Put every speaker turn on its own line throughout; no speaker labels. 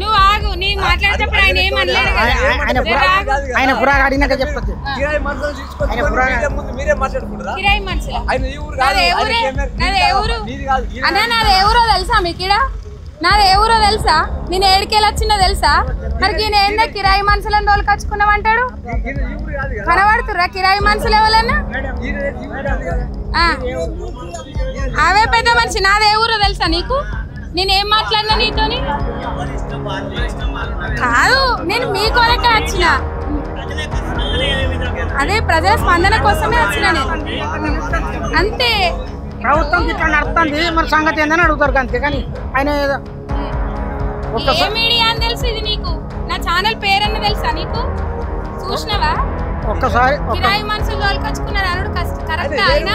నువ్వు ఆగు, నీ మాట్లాడేటప్పుడు ఆయన ఏమనలేడు కదా.
ఆయన పురాగా అడిగినాక చెప్తుంది.
కిరాయి మనుషులా? నాది ఎవరో తెలుసా మీకు? నాది ఎవరో తెలుసా? నేను ఏడికెళ్ళి వచ్చిందో తెలుసా? మరి ఈయన ఏందా కిరాయి మనుషులను తోలుకొచ్చుకున్నామంటాడు? కనబడుతుర్రా కిరాయి మనుషులు ఎవరన్నా? అవే పెద్ద మనిషి. నాది ఎవరో తెలుసా నీకు? నేనేం మాట్లాడినా నీతోని? కాదు, నేను మీ కొరకే వచ్చిన. అదే ప్రజల స్పందన కోసమే వచ్చిన నేను, అంతే.
ప్రభుత్వం ఇట్లా నడుస్తుంది, మరి సంగతి ఏందని అడుగుతారు అంతే. కానీ ఆయన
ఏ మీడియా అని తెలుసు ఇది నీకు? నా ఛానల్ పేరన్న తెలుసా నీకు? చూసినవా?
ఒక్కసారి
కిరాయి మనుషులు తోలుకొచ్చుకున్నారు అనుడు కరెక్ట్? ఆయన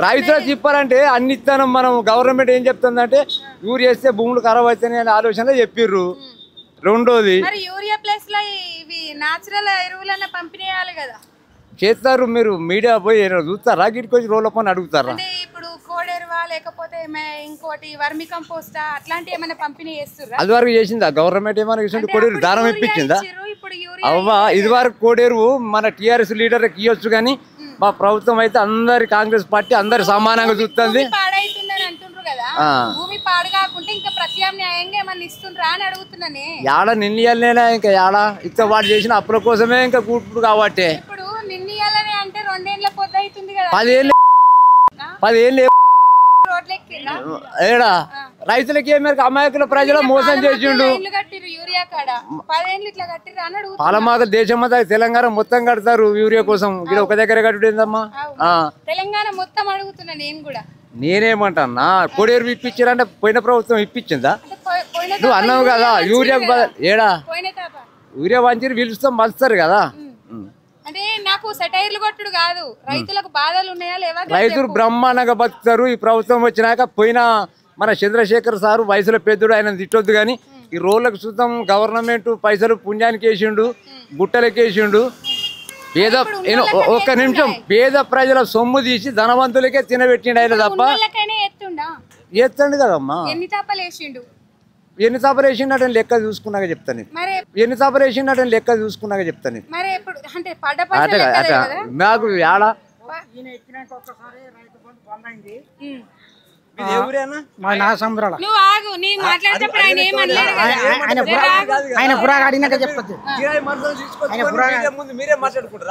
రైతులకు చెప్పారంటే అన్ని ఇస్తానం. మనం గవర్నమెంట్ ఏం చెప్తుందంటే యూరి వేస్తే భూములు ఖరాబ్ అవుతాయి అనే ఆలోచనలో చెప్పిర్రు. రెండోది
యూరియా ప్లస్ లో ఇవి నాచురల్ ఎరువులన్న పంపిణీ చేయాలి కదా.
చేస్తారు. మీరు మీడియా పోయి చూస్తారా? గిడికి వచ్చి రోడ్ల పని అడుగుతారా?
ఇప్పుడు కోడెరువా లేకపోతే ఇంకోటి వర్మి కంపోస్టా అట్లాంటి ఏమైనా పంపిణీ చేస్తుర్రా?
అది వరకు చేసిందా గవర్నమెంట్? ఏమైనా కోడేరు దారం ఇప్పించిందా? అవ్వా, ఇది వరకు కోడేరు మన టీఆర్ఎస్ లీడర్కి ఇవ్వచ్చు, కానీ మా ప్రభుత్వం అయితే అందరి కాంగ్రెస్ పార్టీ అందరు సమానంగా చూస్తుంది.
భూమి పాడు కాకుండా ఇంకా ప్రత్యామ్నాయంగా ఏమన్నా ఇస్తుండ్రా అని అడుగుతున్నానే.
ఏడ నిన్నయాలనేనా? ఇంకా ఏడ ఇస్తే వాడు చేసిన అప్పుల కోసమే ఇంకా కూర్పుడు కాబట్టి.
ఇప్పుడు నిన్నయాలని అంటే 2 ఏళ్ల పొద్దు అవుతుంది కదా.
10 ఏళ్ళు ఏడా రైతులకి ఏమేరకు అమాయకుల ప్రజలు మోసం చేసిండు. పాలమాక దేశం అంతా తెలంగాణ మొత్తం కడతారు యూరియా కోసం. ఇక్కడ ఒక దగ్గర కట్టుడేందమ్మా?
తెలంగాణ మొత్తం అడుగుతున్నా నేను కూడా.
నేనేమంటా, కోడేరు ఇప్పించారంటే పోయిన ప్రభుత్వం ఇప్పించిందా? నువ్వు అన్నావు కదా యూరియా ఏడా యూరియా వంచి పిలుస్తాం మలుస్తారు కదా.
అంటే నాకు సెటైర్లు కొట్టుడు కాదు, రైతులకు బాధలు ఉన్నాయా లేవా?
రైతులు బ్రహ్మాండంగా బతుకుతారు. ఈ ప్రభుత్వం వచ్చినాక పోయిన మన చంద్రశేఖర్ సారు వయసులో పెద్దడు, ఆయన తిట్టొద్దు. కానీ ఈ రోడ్లకు చూద్దాం గవర్నమెంట్ పైసలు పుణ్యానికి వేసిండు, గుట్టలకి వేసిండు. ఒక్క నిమిషం, పేద ప్రజల సొమ్ము తీసి ధనవంతులకే తినబెట్టిండు ఆయన తప్ప. ఎత్తండి కదమ్మా.
ఎన్ని తాపలు వేసిండు?
ఎన్ని సపర్ వేసిండటని లెక్క చూసుకున్నాక చెప్తాను. ఎన్ని సపర్ వేసిండటని లెక్క చూసుకున్నాక చెప్తాను. మాకు ఏడ
నువ్వు ఆగు, నీ మాట్లాడేటప్పుడు ఆయన ఏమనలేడు కదా.
ఆయన పురాగా అడిగినాక చెప్తుంది.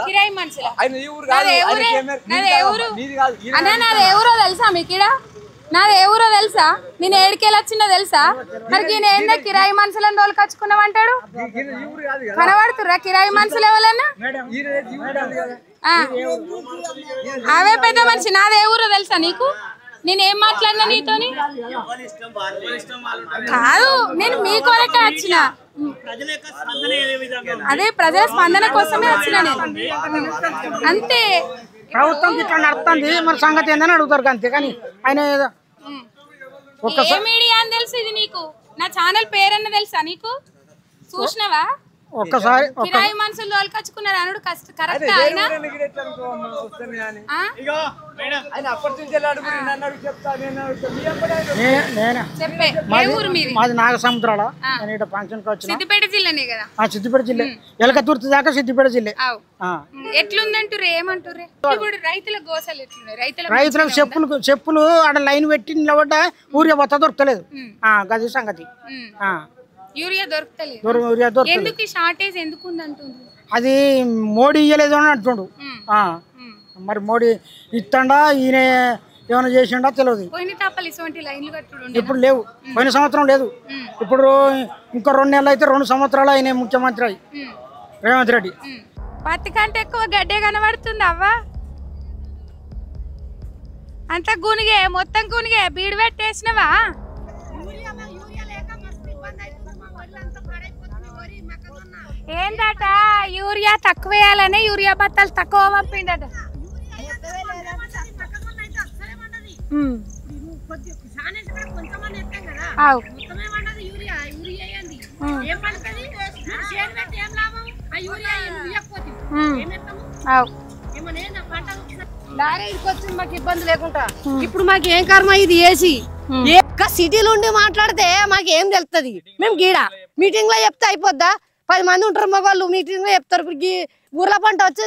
కిరాయి మనుషులా? నాది ఎవరో తెలుసా మీకు? నాది ఎవరో తెలుసా? నేను ఏడికెళ్ళి వచ్చిందో తెలుసా? మరి ఈయన ఏందా కిరాయి మనుషులను తోలుకొచ్చుకున్నామంటాడు? కనబడుతుర్రా కిరాయి మనుషులు ఎవరన్నా? అవే పెద్ద మనిషి. నాది ఎవరో తెలుసా నీకు? నేనేం మాట్లాడినా నీతోని? కాదు, నేను మీ కొరకే వచ్చిన. అదే ప్రజల స్పందన కోసమే వచ్చిన నేను, అంతే.
ప్రభుత్వం ఇట్లా నడుస్తుంది, మరి సంగతి ఏందని అడుగుతారు అంతే. కానీ ఆయన
ఏ మీడియా అని తెలుసు ఇది నీకు? నా ఛానల్ పేరన్న తెలుసా నీకు? చూసినవా?
ఒక్కసారి
కిరాయి మనుషులు తోలుకొచ్చుకున్నారు అనుడు కరెక్ట్? ఆయన
మాది నాగసముద్రాల.
సిద్దిపేట జిల్లానే కదా?
సిద్దిపేట జిల్లా, ఎలకతుర్తి దాకా సిద్దిపేట జిల్లా.
ఎట్లుందంటారు? ఏమంటారు? ఇప్పుడు రైతుల గోసలు ఎట్లున్నాయి?
రైతులకు చెప్పులు ఆడ లైన్ పెట్టి నిలబడ్డ ఊరియా బత్త దొరకలేదు. గది సంగతి.
యూరియా దొరకలేదు. ఎందుకు షార్టేజ్ ఎందుకు ఉంది అంటుండ్రు?
అది మోడీ ఇయ్యలేదు అని అంటుండు. మరి మోడీ ఇస్తాడా, ఈయన ఏమైనా చేసిండా తెలియదు. ఇప్పుడు లేవు, పోయిన సంవత్సరం లేదు. ఇప్పుడు ఇంకో 2 నెలలు అయితే 2 సంవత్సరాలు ఆయన ముఖ్యమంత్రి అయ్యి రేవంత్ రెడ్డి.
పత్తి కంటే ఎక్కువ గడ్డే కనబడుతుంది అవ్వా. అంత గునిగే, మొత్తం గునిగే. బీడు పెట్టేసినవా? ఏందట యూరియా తక్కువ వేయాలని యూరియా బత్తాలు తక్కువ పంపిండట.
మాకు ఇబ్బంది లేకుండా ఇప్పుడు మాకు ఏం కర్మ ఇది ఏసి సిటీలో ఉండి మాట్లాడితే మాకు ఏం తెలుస్తుంది మేము గీడ మీటింగ్ లో చెప్తే అయిపోద్దా 10 మంది ఉంటారు మగవాళ్ళు మీటింగ్ లో చెప్తారు ఇప్పుడు ఊర్ల పంట వచ్చి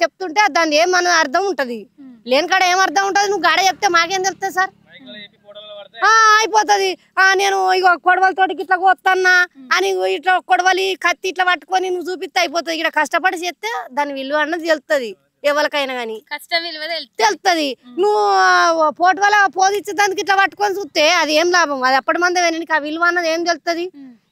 చెప్తుంటే దాన్ని ఏమన్నా అర్థం ఉంటది లేని కాడ ఏం అర్థం ఉంటది నువ్వు గాడ చెప్తే మాకేం తెలుస్తుంది సార్ అయిపోతుంది నేను ఇగో కొడవలతోటికి ఇట్లా కొత్తన్నా అని ఇట్లా కొడవలి కత్తి ఇట్లా పట్టుకొని నువ్వు చూపిస్తే అయిపోతుంది ఇక్కడ కష్టపడి చేస్తే దాని విలువ అన్నది తెలుస్తుంది ఎవరికైనా గానీ తెలుస్తుంది నువ్వు పోటు వల్ల పోదిచ్చే దానికి ఇట్లా పట్టుకొని చూస్తే అది ఏం లాభం అది అప్పటి మంది నీకు ఆ విలువ అన్నది ఏం తెలుస్తుంది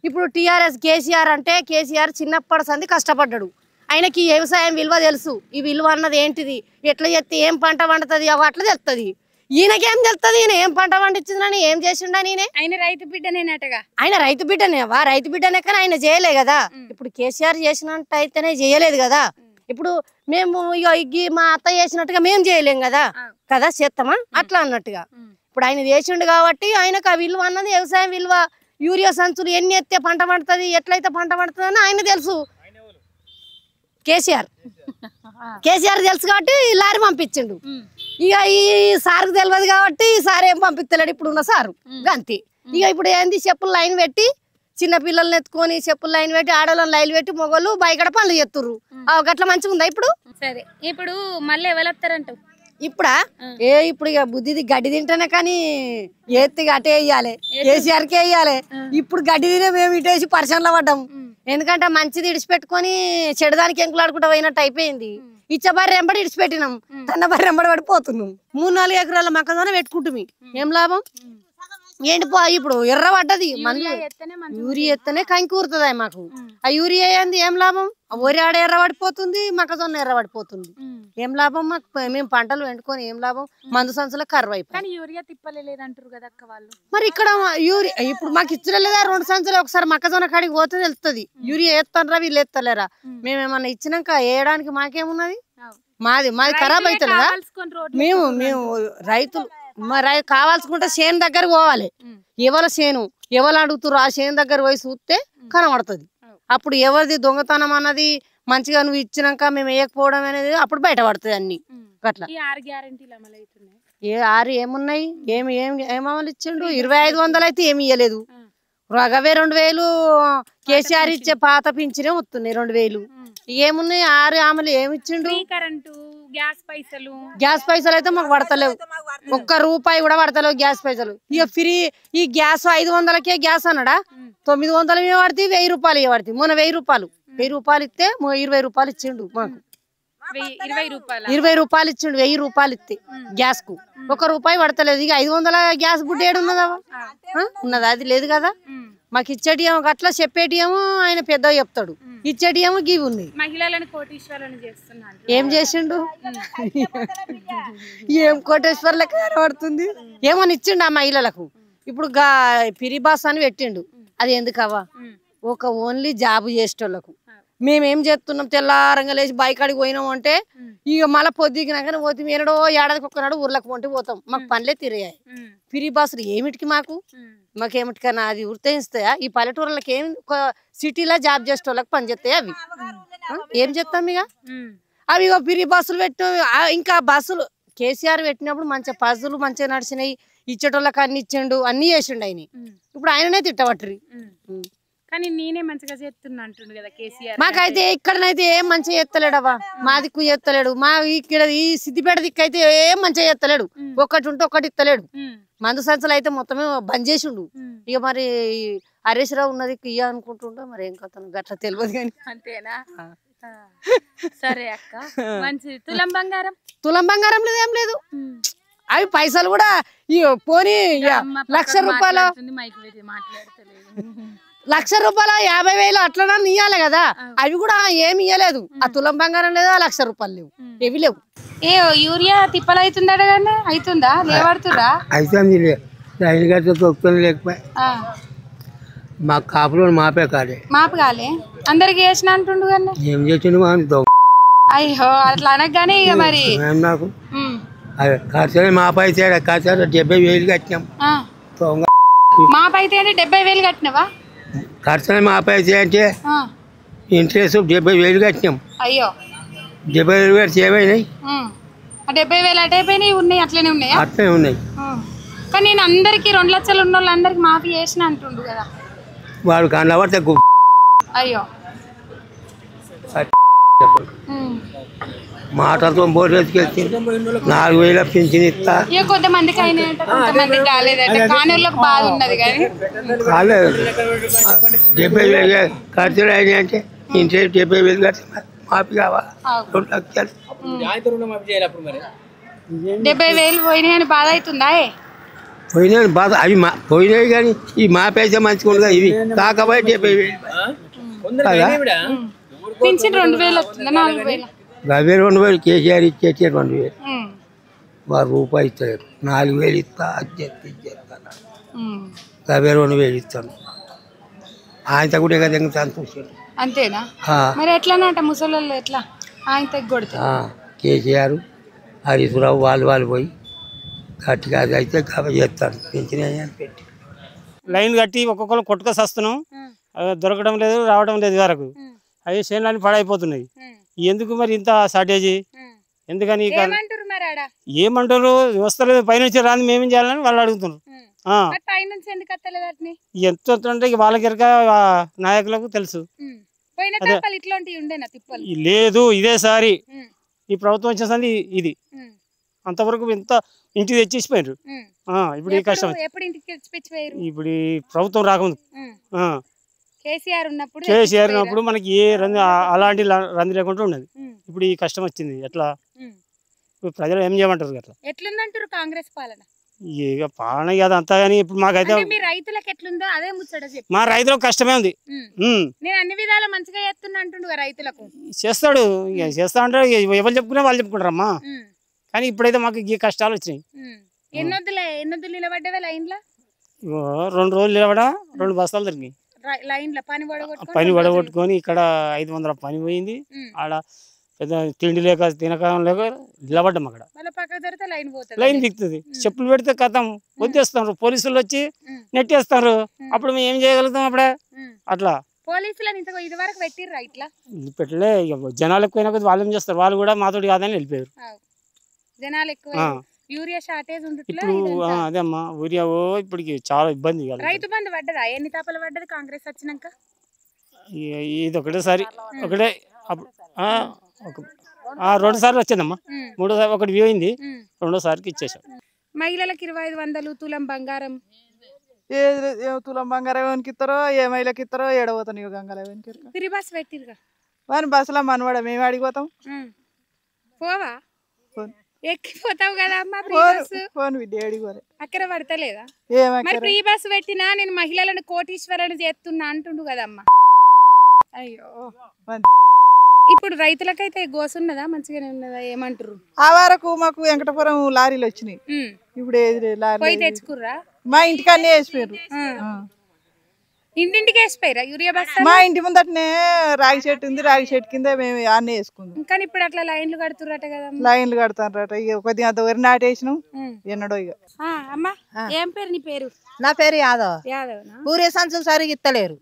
ఇప్పుడు టీఆర్ఎస్ కేసీఆర్ అంటే కేసీఆర్ చిన్నప్పటి సంది కష్టపడ్డాడు ఆయనకి వ్యవసాయం విలువ తెలుసు ఈ విలువ అన్నది ఏంటిది ఎట్లా చేస్తే ఏం పంట పండుతుంది అట్లా తెలుస్తుంది ఈయనకేం తెలుస్తుంది ఈయన ఏం పంట పండించిందని ఏం చేసిండా నేనే
ఆయన రైతు బిడ్డనేనటగా
ఆయన రైతు బిడ్డనేవా రైతు బిడ్డనే కానీ ఆయన చేయలే కదా ఇప్పుడు కేసీఆర్ చేసినట్టు అయితేనే చేయలేదు కదా ఇప్పుడు మేము మా అత్త చేసినట్టుగా మేము చేయలేం కదా కదా చేస్తామా అట్లా అన్నట్టుగా ఇప్పుడు ఆయన చేసిండు కాబట్టి ఆయనకు ఆ విలువ అన్నది వ్యవసాయం విలువ యూరియా సంచులు ఎన్ని ఎత్తే పంట పండుతుంది ఎట్లయితే పంట పండుతుంది అని ఆయన తెలుసు కేసీఆర్ తెలుసు కాబట్టి లారీ పంపించిండు ఇక ఈ సార్కు తెలియదు కాబట్టి ఈ సార్ ఏం పంపిస్తలేడు ఇప్పుడు ఉన్న సారు గంతి ఇక ఇప్పుడు ఏంది చెప్పులు లైన్ పెట్టి చిన్న పిల్లల్ని ఎత్తుకొని చెప్పులు లైన్ పెట్టి ఆడవాళ్ళని లైన్ పెట్టి మొగోళ్ళు బయట పనులు చేస్తుర్రు గట్ల మంచిగా ఉందా ఇప్పుడు
సరే ఇప్పుడు మళ్ళీ ఎవరు వస్తారంటావు
ఇప్పుడా ఇప్పుడు ఇక బుద్ధిది గడ్డి తింటేనే కానీ ఎత్తిగా అటే వేయాలి కేసీఆర్కే వేయాలి ఇప్పుడు గడ్డి తినే మేము ఇటేసి పరిశ్రమలో పడ్డాం ఎందుకంటే మంచిది ఇడిచిపెట్టుకొని చెడుదానికి ఎంకులాడుకుంటూ పోయినట్టు అయిపోయింది ఇచ్చే బర్రె ఎంబడి ఇడిచిపెట్టినాం తన బర్రె ఎంబడి పడిపోతున్నాం 3-4 ఎకరాల మొక్కజొన్న పెట్టుకుంటుంది ఏం లాభం ఏంటి ఇప్పుడు ఎర్ర పడ్డది మందు యూరియా ఎత్తనే కంకూరుతుంది మాకు ఆ యూరియా ఏంది ఏం లాభం వరి ఆడ ఎర్ర పడిపోతుంది మొక్కజొన్న ఎర్ర పడిపోతుంది ఏం లాభం మాకు మేము పంటలు వండుకొని ఏం లాభం మందు సంచులకు కరువు అయిపోయింది
యూరియా తిప్పలేదంటారు కదా అక్క వాళ్ళు
మరి ఇక్కడ యూరియా ఇప్పుడు మాకు ఇచ్చలేదా 2 సంచులు ఒకసారి మొక్కజొన్న కాడికి పోతే తెలుస్తుంది యూరియా ఎత్తానరా వీళ్ళు ఎత్తలేరా మేమేమన్నా ఇచ్చినాక వేయడానికి మాకేమున్నది మాది ఖరాబ్ అవుతలేదా మేము రైతులు కావాల్సుకుంటే చేను దగ్గర పోవాలి ఎవరి చేను ఎవరు అడుగుతున్నారు ఆ చేను దగ్గర పోయి చూస్తే కనబడుతుంది అప్పుడు ఎవరిది దొంగతనం అన్నది మంచిగా నువ్వు ఇచ్చినాక మేము వేయకపోవడం అనేది అప్పుడు బయటపడుతుంది అన్ని అట్లా ఏ 6 ఏమున్నాయి ఏమలు ఇచ్చిండు 2500 అయితే ఏమి ఇయ్యలేదు రగవే 2000 కేసీఆర్ ఇచ్చే పాత పింఛనే వస్తున్నాయి 2000 ఏమున్నాయి 6 ఆమెలు ఏమి ఇచ్చిండు గ్యాస్ పైసలు అయితే మాకు పడతలేవు ₹1 కూడా పడతలేవు గ్యాస్ పైసలు ఇక ఫ్రీ ఈ గ్యాస్ 500కే గ్యాస్ అన్నాడా 900 పడితే ₹1000 పడితే మొన్న ₹1000 ఇస్తే ₹20 ఇచ్చిండు మాకు ₹20 ఇచ్చిండు ₹1000 ఇస్తే గ్యాస్ కు ₹1 పడతలేదు ఇక 500 గ్యాస్ బుడ్డ ఏడు ఉన్నదా ఉన్నదా అది లేదు కదా మాకు ఇచ్చేటి ఏమో అట్లా చెప్పేటి ఏమో ఆయన పెద్దగా చెప్తాడు ఇచ్చేటి ఏమో గివి ఉన్నాయి ఏం చేసిండు ఏం కోటేశ్వర్లకు కనబడుతుంది ఏమని ఇచ్చిండు ఆ మహిళలకు ఇప్పుడు పిరిబాస్ అని పెట్టిండు అది ఎందుకవ్వా ఒక ఓన్లీ జాబు చేసేటోళ్ళకు మేమేం చేస్తున్నాం తెల్లారంగా లేచి బైకాడికి పోయినాం అంటే ఇక మళ్ళీ పొద్దుకినాక పోతే ఏనాడో ఏడాదికి ఒక్కనాడు ఊర్లకు పొంటి పోతాం మాకు పనులే తిరిగాయి ఫ్రీ బస్సులు ఏమిటికి మాకేమిటికన్నా అది ఉత్తేస్తాయా ఈ పల్లెటూర్లకి ఏం సిటీలో జాబ్ చేసేటోళ్ళకి పని చేస్తాయి అవి ఏం చేస్తాం ఇక అవి ఫ్రీ బస్సులు పెట్టు ఇంకా బస్సులు కేసీఆర్ పెట్టినప్పుడు మంచిగా బస్సులు మంచిగా నడిచినాయి ఇచ్చేటోళ్ళకి అన్ని ఇచ్చిండు అన్ని చేసిండు ఆయన ఇప్పుడు ఆయననే తిట్టబట్టరు
కానీ నేనే మంచిగా చేస్తున్నా అంటుండు కదా కేసీఆర్
మాకైతే ఇక్కడనైతే ఏం మంచిగా చేస్తలేడవా మా దిక్కు చేస్తలేడు మా ఇక్కడ ఈ సిద్దిపేట దిక్కు అయితే ఏం మంచిగా చేస్తలేడు ఒకటి ఉంటే ఒకటి ఇస్తలేడు మందు సంచులు అయితే మొత్తమే బంద్ చేసిండు ఇక మరి హరీష్ రావు ఉన్నది ఇయ్య అనుకుంటుండో మరి ఏం కథను గట్లా తెలియదు కానీ
అంతేనా సరే అక్క మంచి తులం బంగారం
లేదు ఏం లేదు అవి పైసలు కూడా పోనీ ₹1,00,000 ₹1,00,000 అట్లా ఇయ్యాలి కదా అవి కూడా ఏమి ఇయ్యలేదు ఆ తులం బంగారం లేదు ఆ ₹1,00,000 లేవు ఏవి లేవు
ఏ యూరియా తిప్పలు అవుతుందట కానీ అవుతుందా లేవాడుతురా
మా కాపులో మాపే
కాలే అందరికి వేసిన అంటుండు కానీ
ఏం చేసిండు
అయ్యో అట్లా అనగానే ఇక మరి
నాకు ఖర్చు మాపైతే ఖర్చు 70,000 కట్టినాం
మాపైతే అంటే 70,000 కట్టినవా
ఖర్చు మాపైతే అంటే ఇంట్రెస్ట్ 70,000 కట్టినాం
అయ్యో
70,000 చేయమైనాయి,
70,000 అటు అయిపోయినాయి, ఉన్నాయి అట్లనే ఉన్నాయా?
అట్లే ఉన్నాయి.
కానీ నేను అందరికి 2 లక్షలు ఉన్న వాళ్ళందరికి మాఫీ చేసిన అంటుండు కదా.
వాడు కళ్ళ పడితే
అయ్యో
మాటలతో బోర్లేసుకెళ్తే 4,000 పింఛన్ ఇస్తా.
ఇక కొంతమందికి అయినాయంట, కొంతమందికి కాలేదంట. కానూరులకు బాధ ఉన్నది కానీ
కాలేదు. 70,000 ఖర్చులు అయినాయి అంటే ఇంటి 70,000 ఖర్చు మాఫీ కావాలి. 2 లక్షలు
70,000 పోయినాయి అని బాధ అవుతుందా?
పోయినాయి బాధ, అవి పోయినాయి కానీ ఈ మాఫీ అయితే మంచిగా ఉండదు. ఇవి కాకపోతే 70,000
పింఛన్ 2,000 వస్తుందా? 4,000?
2,000 కేసీఆర్ ఇచ్చేటే 2,000. వారు రూపాయి ఇస్తారు. 4,000 ఇస్తా, అది ఇచ్చేస్తాను. 2,000 ఇస్తాను. ఆయనతో కూడా కదా సంతోషం.
అంతేనా? మరి ఎట్లానంట ముసలి ఎట్లా ఆయన తగ్గొడతా?
కేసీఆర్ హరీశ్రావు వాళ్ళు పోయి గట్టిగా అయితే చేస్తాను. పెంచిన పెట్టి
లైన్ కట్టి ఒక్కొక్కరు కొట్టుకొని వస్తున్నాం, దొరకడం లేదు, రావడం లేదు. వరకు అవి చేనులన్నీ పడైపోతున్నాయి. ఎందుకు మరి ఇంత షార్టేజీ? ఎందుకని ఏమంటారు? వస్తలేదు, పైనుంచి రాని మేమేం చేయాలని వాళ్ళు అడుగుతున్నారు. ఎంత వస్తుంటే వాళ్ళకి నాయకులకు తెలుసు. లేదు, ఇదేసారి ఈ ప్రభుత్వం వచ్చేసరికి ఇది అంతవరకు ఎంత ఇంటికి తెచ్చిపోయారు. ఇప్పుడు ఈ కష్టం ఇప్పుడు ఈ ప్రభుత్వం రాకముందు కేసీఆర్ ఉన్నప్పుడు మనకి ఏ రంది అలాంటి రంది లేకుండా ఉన్నది. ఇప్పుడు ఈ కష్టం వచ్చింది. ఎట్లా ప్రజలు ఏం చేయమంటారు? అట్లా
ఎట్లుందంటారు కాంగ్రెస్ పాలన?
ఇక పాలన కదా అంతా. కానీ ఇప్పుడు మాకైతే
రైతులకు ఎట్లుందో అదే ముచ్చట చెప్పు.
మా రైతులకు కష్టమే ఉంది.
నేను అన్ని విధాల మంచిగా చేస్తున్నా అంటుండు రైతులకు.
చేస్తాడు, చేస్తా అంటే ఎవరు చెప్పుకునే వాళ్ళు చెప్పుకుంటారమ్మా. కానీ ఇప్పుడైతే మాకు ఈ కష్టాలు వచ్చినాయి.
ఎన్నొద్దులు నిలబడ్డవే లైన్ లో?
2 రోజులు నిలబడా 2 బస్తాలు దొరికినాయి.
లైన్ లో
పని వడగొట్టుకొని ఇక్కడ 500 పని పోయింది. ఆడ పెద్ద తిండి లేక తినక లేక నిలబడ్డాం. అక్కడ లైన్ దిగుతుంది. చెప్పులు పెడితే కథం వదిలేస్తారు. పోలీసులు వచ్చి నెట్టేస్తారు. అప్పుడు మేము ఏం చేయగలుగుతాం? అప్పుడే అట్లా పెట్టలే. జనాలు ఎక్కువైనా కొద్ది వాళ్ళు ఏం చేస్తారు? వాళ్ళు కూడా మాతోటి కాదని వెళ్ళిపోయారు. ఇప్పుడు అదే అమ్మా ఊరియా ఇప్పటికి చాలా ఇబ్బంది.
రైతు బంధు పడ్డదా? ఎన్ని తాపలు పడ్డది కాంగ్రెస్ వచ్చినాక?
ఇది ఒకటేసారి ఒకటే 2 సార్లు వచ్చిందమ్మా. 3వ సారి ఒకటి పోయింది, 2వ సారికి ఇచ్చేసాం.
మహిళలకు 2,500 తులం బంగారం.
తులం బంగారం ఎవరికి ఇస్తారో, ఏ మహిళకి ఇస్తారో, ఏడబోతాను గంగలు
ఫ్రీ బస్ పెట్టిరుగా.
వాని బస్సులో మనవాడ మేము అడిగిపోతాం.
పోవా? ఎక్కిపోతావు కదా అమ్మా. అక్కడ పడతలేదా? మరి ఫ్రీ బస్ పెట్టినా నేను మహిళలను కోటీశ్వరని చేస్తున్నా అంటుండు కదమ్మా. అయ్యో, ఇప్పుడు రైతులకైతే గోసున్నదా? మంచిగానే ఉన్నదా? ఏమంటారు?
ఆ వరకు మాకు వెంకటపురం లారీలు వచ్చినాయి. ఇప్పుడు
పోయి తెచ్చుకుర్రా?
మా ఇంటికన్నీ వేసిపోయారు.
ఇంటింటికి వేసిపోయారా యూరియా బస్?
మా ఇంటి ముందటనే రాగి చెట్టు ఉంది. రాగి చెట్టు కింద మేము అన్నీ వేసుకుందాం.
కానీ ఇప్పుడు అట్లా లైన్లు కడుతురట కదా?
లైన్లు కడతారట. ఇక కొద్దిగా అంత వరి నాటేసినాం. ఎన్నడో ఇక.
అమ్మా ఏం పేరు నీ పేరు?
నా పేరు యాదవ్.
యాదవ్.
ఊరే సంచులు సరిగా ఇత్తలేరు.